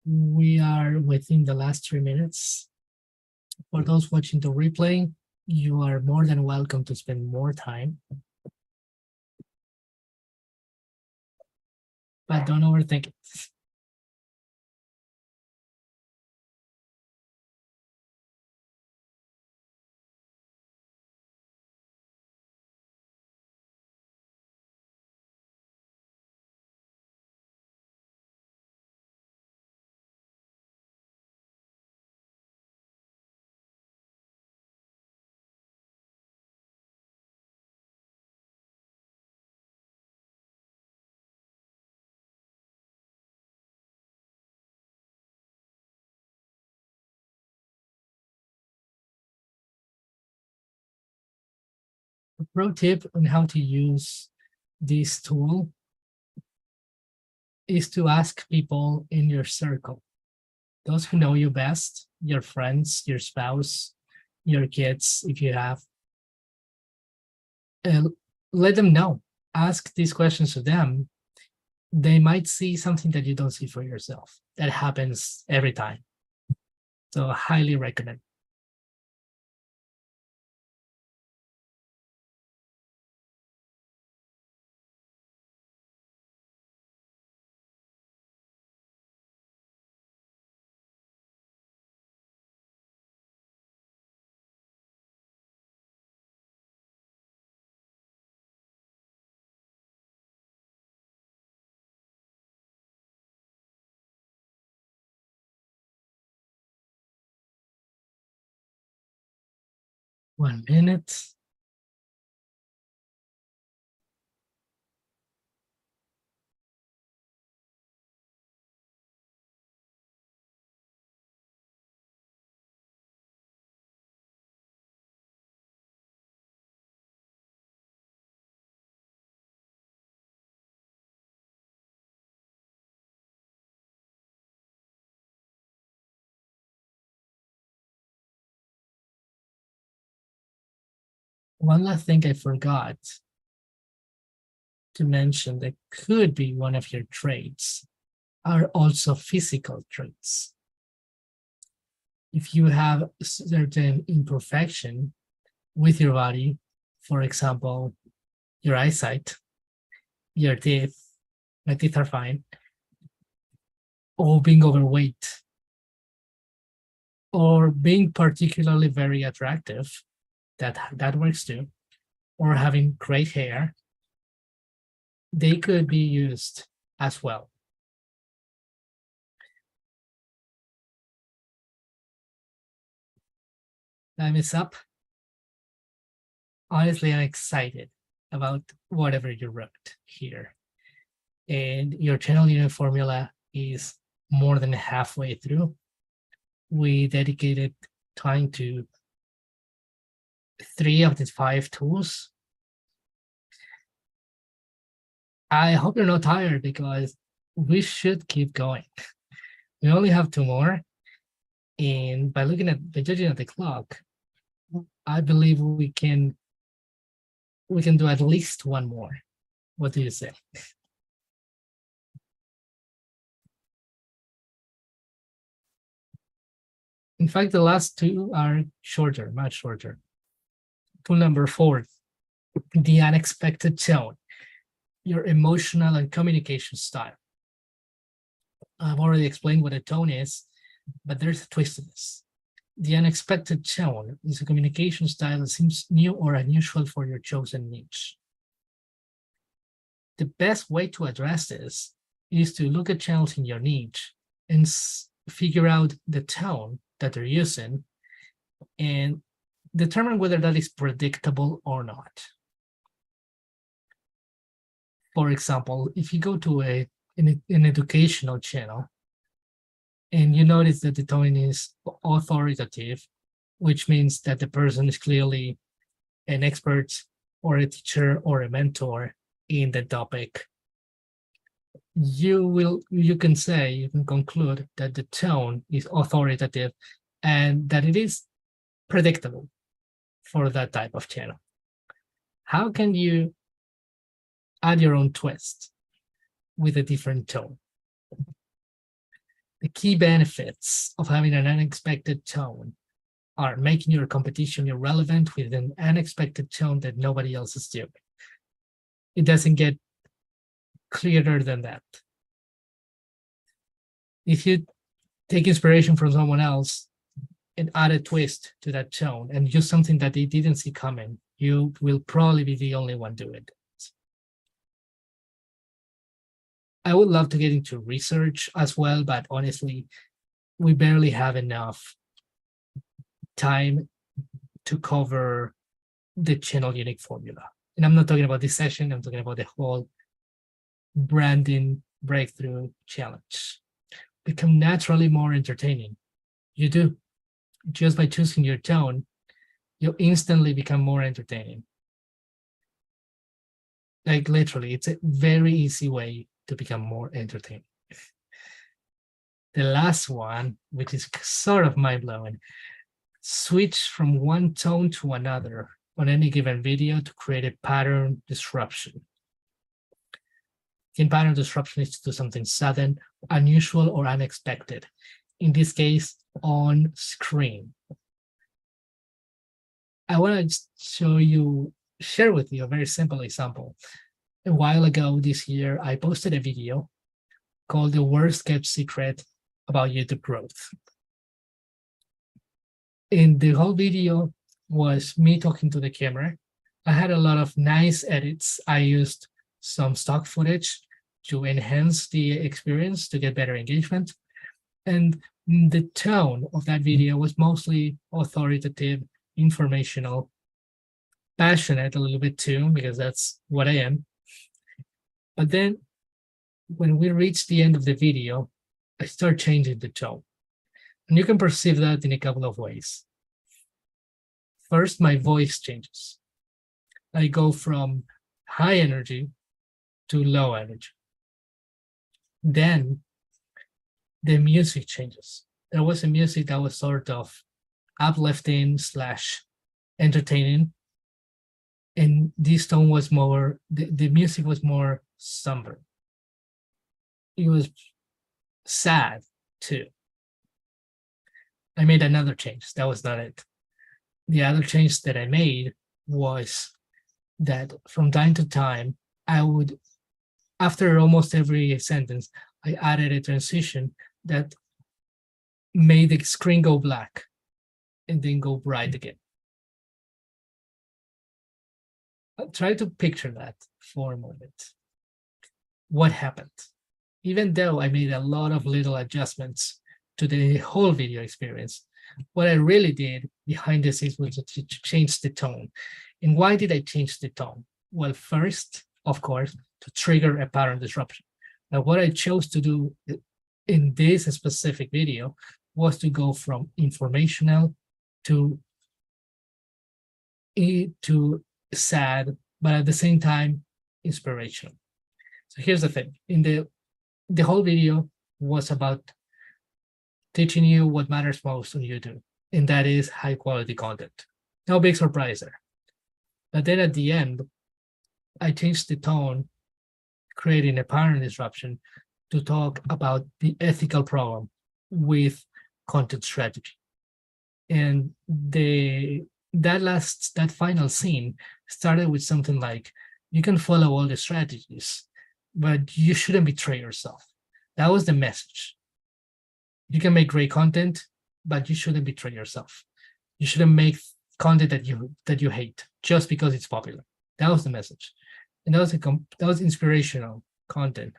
We are within the last 3 minutes. For those watching the replay, you are more than welcome to spend more time, but don't overthink it. A pro tip on how to use this tool is to ask people in your circle, those who know you best, your friends, your spouse, your kids, if you have, let them know. Ask these questions to them. They might see something that you don't see for yourself. That happens every time. So I highly recommend. One minute. One last thing I forgot to mention that could be one of your traits are also physical traits. If you have certain imperfection with your body, for example, your eyesight, your teeth, my teeth are fine, or being overweight, or being particularly very attractive, that works too, or having great hair, they could be used as well. Time is up. Honestly, I'm excited about whatever you wrote here. And your channel unit formula is more than halfway through. We dedicated time to 3 of the 5 tools. I hope you're not tired because we should keep going. We only have 2 more. And by judging at the clock, I believe we can do at least 1 more. What do you say? In fact, the last 2 are shorter, much shorter. Tool number 4, the unexpected tone, your emotional and communication style. I've already explained what a tone is, but there's a twist to this. The unexpected tone is a communication style that seems new or unusual for your chosen niche. The best way to address this is to look at channels in your niche and figure out the tone that they're using and determine whether that is predictable or not. For example, if you go to an educational channel and you notice that the tone is authoritative, which means that the person is clearly an expert or a teacher or a mentor in the topic, you can conclude that the tone is authoritative and that it is predictable for that type of channel. How can you add your own twist with a different tone? The key benefits of having an unexpected tone are making your competition irrelevant with an unexpected tone that nobody else is doing. It doesn't get clearer than that. If you take inspiration from someone else and add a twist to that tone and use something that they didn't see coming, you will probably be the only one doing it. I would love to get into research as well, but honestly, we barely have enough time to cover the channel unique formula. And I'm not talking about this session, I'm talking about the whole branding breakthrough challenge. Become naturally more entertaining. You do. Just by choosing your tone, you instantly become more entertaining. Like literally, it's a very easy way to become more entertaining. The last one, which is sort of mind-blowing, switch from one tone to another on any given video to create a pattern disruption. In pattern disruption is to do something sudden, unusual, or unexpected. In this case, on screen. I want to share with you a very simple example. A while ago this year, I posted a video called The Worst Kept Secret About YouTube Growth. And the whole video was me talking to the camera. I had a lot of nice edits. I used some stock footage to enhance the experience to get better engagement. And the tone of that video was mostly authoritative, informational, passionate a little bit too, because that's what I am. But then when we reach the end of the video, I start changing the tone. And you can perceive that in a couple of ways. First, my voice changes. I go from high energy to low energy. Then the music changes. There was a music that was sort of uplifting / entertaining. And this tone was more, the music was more somber. It was sad too. I made another change. That was not it. The other change that I made was that from time to time, I would, after almost every sentence, I added a transition that made the screen go black and then go bright again. Try to picture that for a moment. What happened? Even though I made a lot of little adjustments to the whole video experience, what I really did behind the scenes was to change the tone. And why did I change the tone? Well, first, of course, to trigger a pattern disruption. Now, what I chose to do in this specific video was to go from informational to sad, but at the same time, inspirational. So here's the thing. In the whole video was about teaching you what matters most on YouTube, and that is high quality content. No big surprise there. But then at the end, I changed the tone, creating a pattern disruption to talk about the ethical problem with content strategy. And that final scene started with something like, you can follow all the strategies, but you shouldn't betray yourself. That was the message. You can make great content, but you shouldn't betray yourself. You shouldn't make content that you hate just because it's popular. That was the message. And that was inspirational content.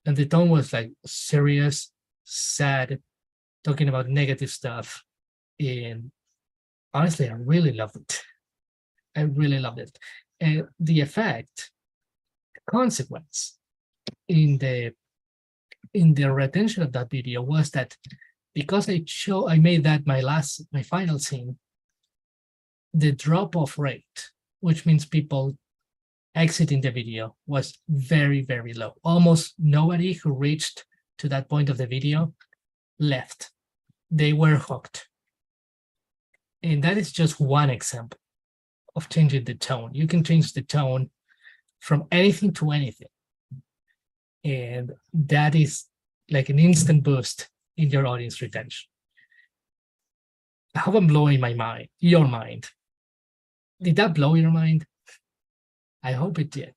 And the tone was like serious, sad, talking about negative stuff. And honestly, I really loved it. I really loved it. And the effect, consequence in the retention of that video was that because I made that my final scene, the drop-off rate, which means people exiting the video, was very, very low. Almost nobody who reached to that point of the video left. They were hooked. And that is just one example of changing the tone. You can change the tone from anything to anything. And that is like an instant boost in your audience retention. I hope I'm blowing your mind. Did that blow your mind? I hope it did.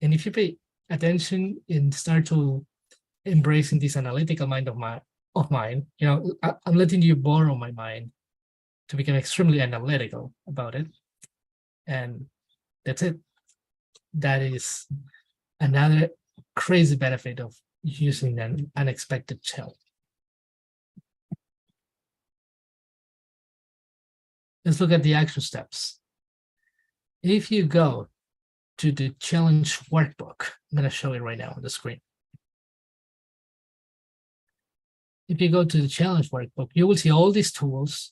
And if you pay attention and start to embracing this analytical mind of mine, I'm letting you borrow my mind to become extremely analytical about it. And that's it. That is another crazy benefit of using an unexpected channel. Let's look at the action steps. If you go to the challenge workbook, I'm going to show it right now on the screen. If you go to the challenge workbook, you will see all these tools.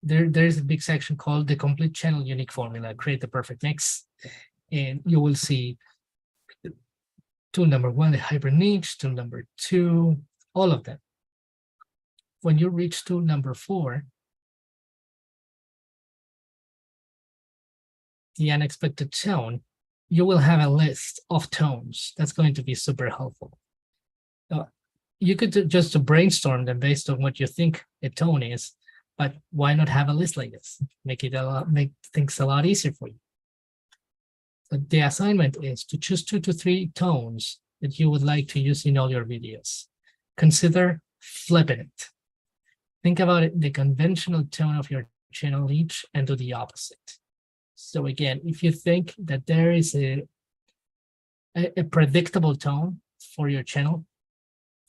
There's a big section called the complete channel unique formula, create the perfect mix. And you will see tool number 1, the hybrid niche, tool number 2, all of them. When you reach tool number 4, the unexpected tone, you will have a list of tones. That's going to be super helpful. You could just brainstorm them based on what you think a tone is, but why not have a list like this? Make things a lot easier for you. So the assignment is to choose 2 to 3 tones that you would like to use in all your videos. Consider flipping it. Think about it, the conventional tone of your channel each, and do the opposite. So again, if you think that there is a predictable tone for your channel,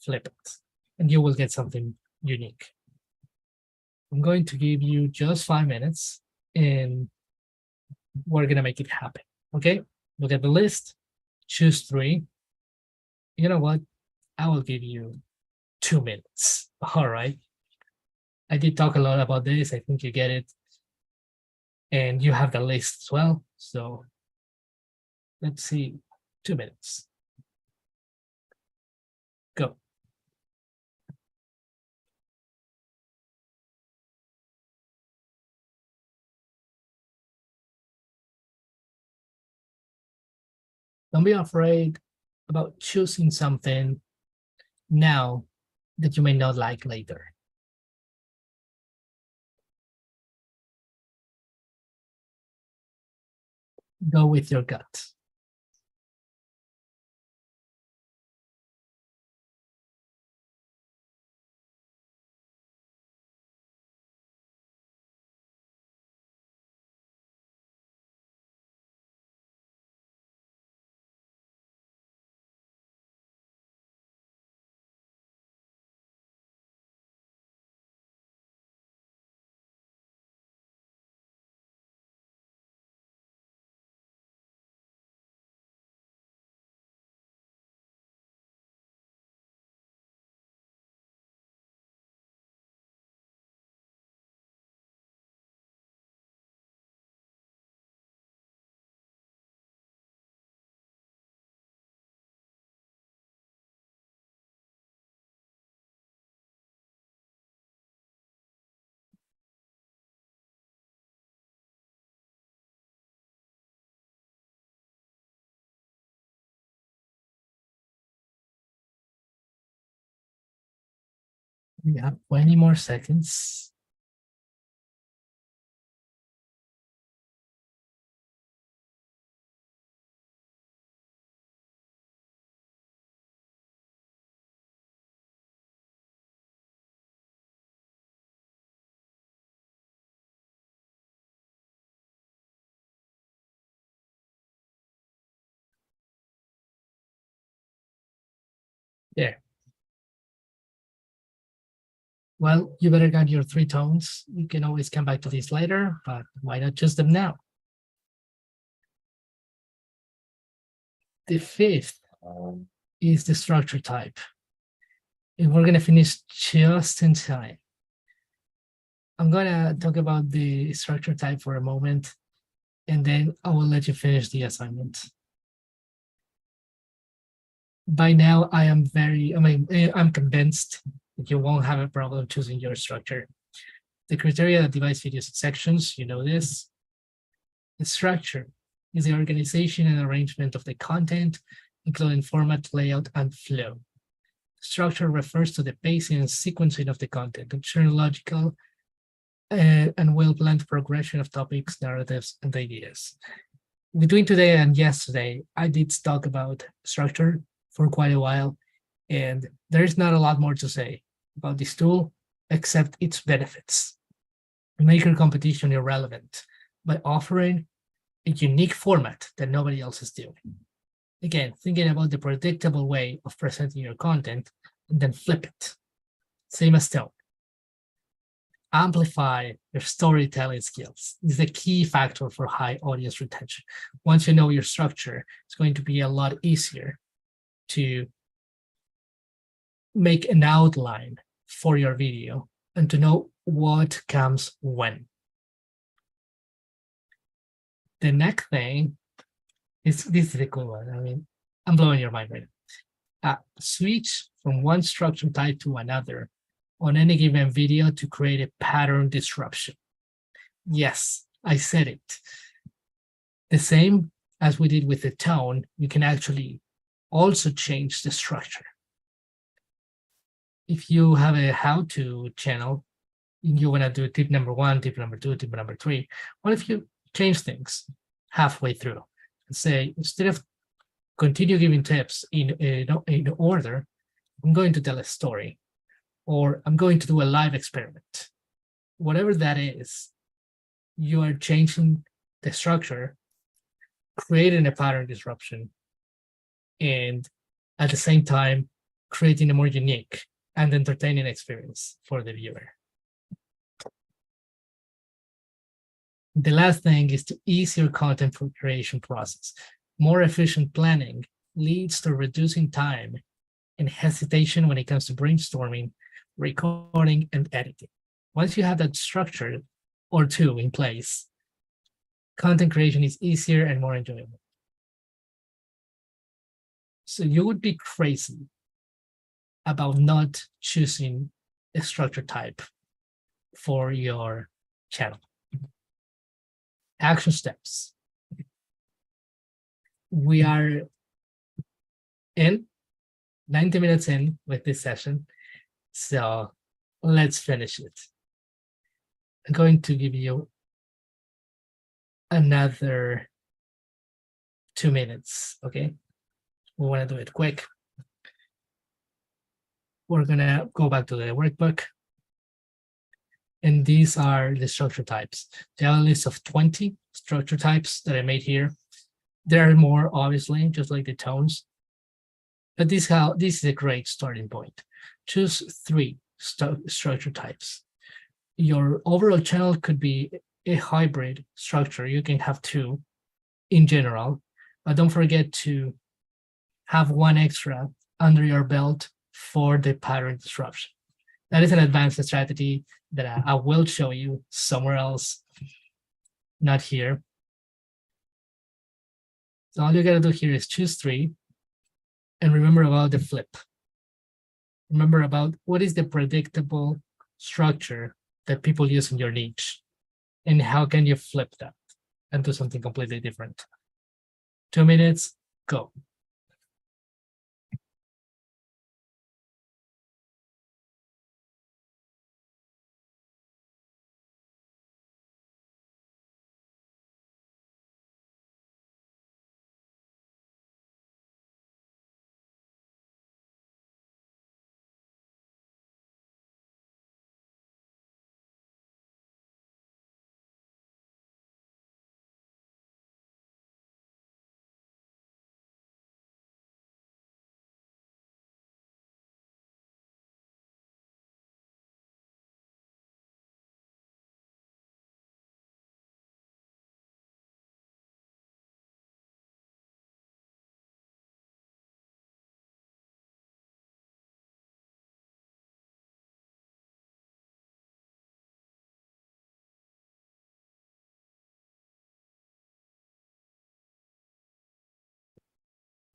flip it, and you will get something unique. I'm going to give you just 5 minutes, and we're going to make it happen. Okay? Look at the list, choose 3. You know what? I will give you 2 minutes. All right. I did talk a lot about this. I think you get it. And you have the list as well. So let's see, 2 minutes. Go. Don't be afraid about choosing something now that you may not like later. Go with your gut. We have 20 more seconds. There. Well, you better got your 3 tones. You can always come back to these later, but why not choose them now? The 5th is the structure type. And we're going to finish just in time. I'm going to talk about the structure type for a moment, and then I will let you finish the assignment. By now, I'm convinced that you won't have a problem choosing your structure. The criteria that divides videos into sections, you know this. The structure is the organization and arrangement of the content, including format, layout, and flow. Structure refers to the pacing and sequencing of the content, ensuring logical and well-planned progression of topics, narratives, and ideas. Between today and yesterday, I did talk about structure for quite a while, and there's not a lot more to say about this tool except its benefits. Make your competition irrelevant by offering a unique format that nobody else is doing. Again, thinking about the predictable way of presenting your content and then flip it. Same as tone. Amplify your storytelling skills. This is a key factor for high audience retention. Once you know your structure, it's going to be a lot easier to make an outline for your video and to know what comes when. The next thing is, this is a cool one. I mean, I'm blowing your mind right now. Switch from one structure type to another on any given video to create a pattern disruption. Yes, I said it. The same as we did with the tone, you can actually also change the structure. If you have a how-to channel, you want to do tip number 1, tip number 2, tip number 3. What if you change things halfway through and say, instead of continue giving tips in order, I'm going to tell a story, or I'm going to do a live experiment. Whatever that is, you are changing the structure, creating a pattern disruption, and at the same time, creating a more unique and entertaining experience for the viewer. The last thing is to ease your content creation process. More efficient planning leads to reducing time and hesitation when it comes to brainstorming, recording, and editing. Once you have that structure or two in place, content creation is easier and more enjoyable. So you would be crazy about not choosing a structure type for your channel. Action steps. We are in 90 minutes in with this session, so let's finish it. I'm going to give you another 2 minutes, okay? We want to do it quick. We're gonna go back to the workbook. And these are the structure types. There are a list of 20 structure types that I made here. There are more, obviously, just like the tones. But this is a great starting point. Choose 3 structure types. Your overall channel could be a hybrid structure. You can have 2 in general, but don't forget to have 1 extra under your belt for the pattern disruption. That is an advanced strategy that I will show you somewhere else, not here. So all you gotta do here is choose 3 and remember about the flip. Remember about what is the predictable structure that people use in your niche and how can you flip that and do something completely different. 2 minutes, go.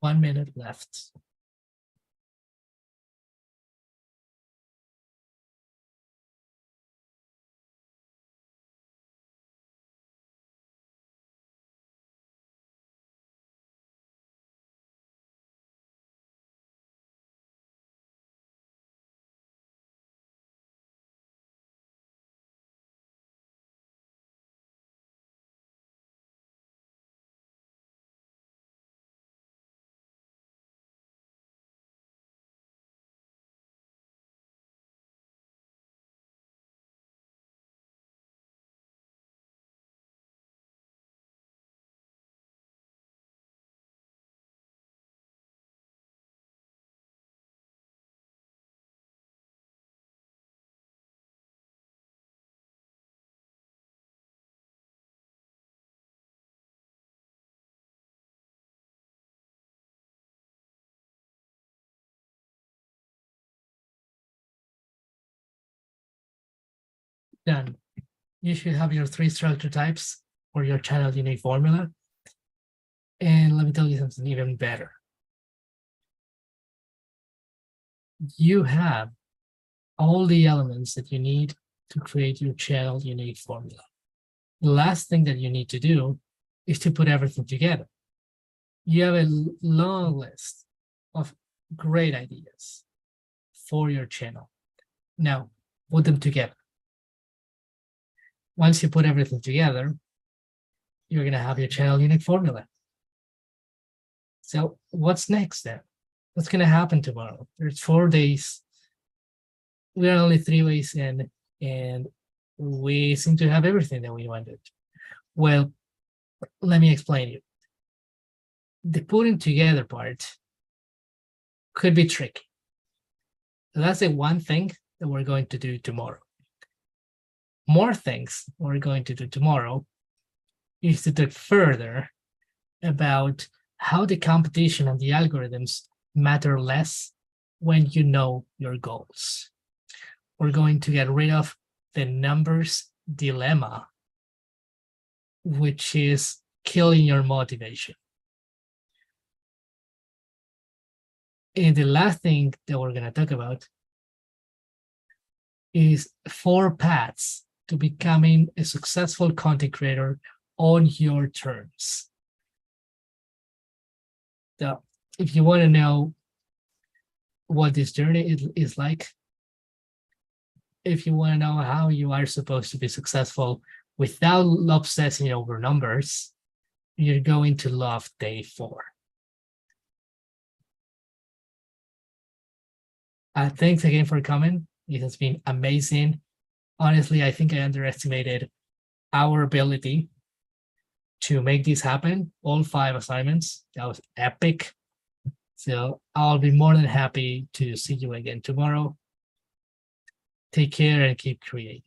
1 minute left. Done. You should have your 3 structure types for your channel unique formula. And let me tell you something even better. You have all the elements that you need to create your channel unique formula. The last thing that you need to do is to put everything together. You have a long list of great ideas for your channel. Now, put them together. Once you put everything together, you're going to have your channel unique formula. So what's next then? What's going to happen tomorrow? There's 4 days. We are only 3 weeks in, and we seem to have everything that we wanted. Well, let me explain you. The putting together part could be tricky. So that's the one thing that we're going to do tomorrow. More things we're going to do tomorrow is to talk further about how the competition and the algorithms matter less when you know your goals. We're going to get rid of the numbers dilemma, which is killing your motivation. And the last thing that we're going to talk about is 4 paths to becoming a successful content creator on your terms. So if you want to know what this journey is like, if you want to know how you are supposed to be successful without obsessing over numbers, you're going to love day 4. Thanks again for coming. It has been amazing. Honestly, I think I underestimated our ability to make this happen. All 5 assignments. That was epic. So I'll be more than happy to see you again tomorrow. Take care and keep creating.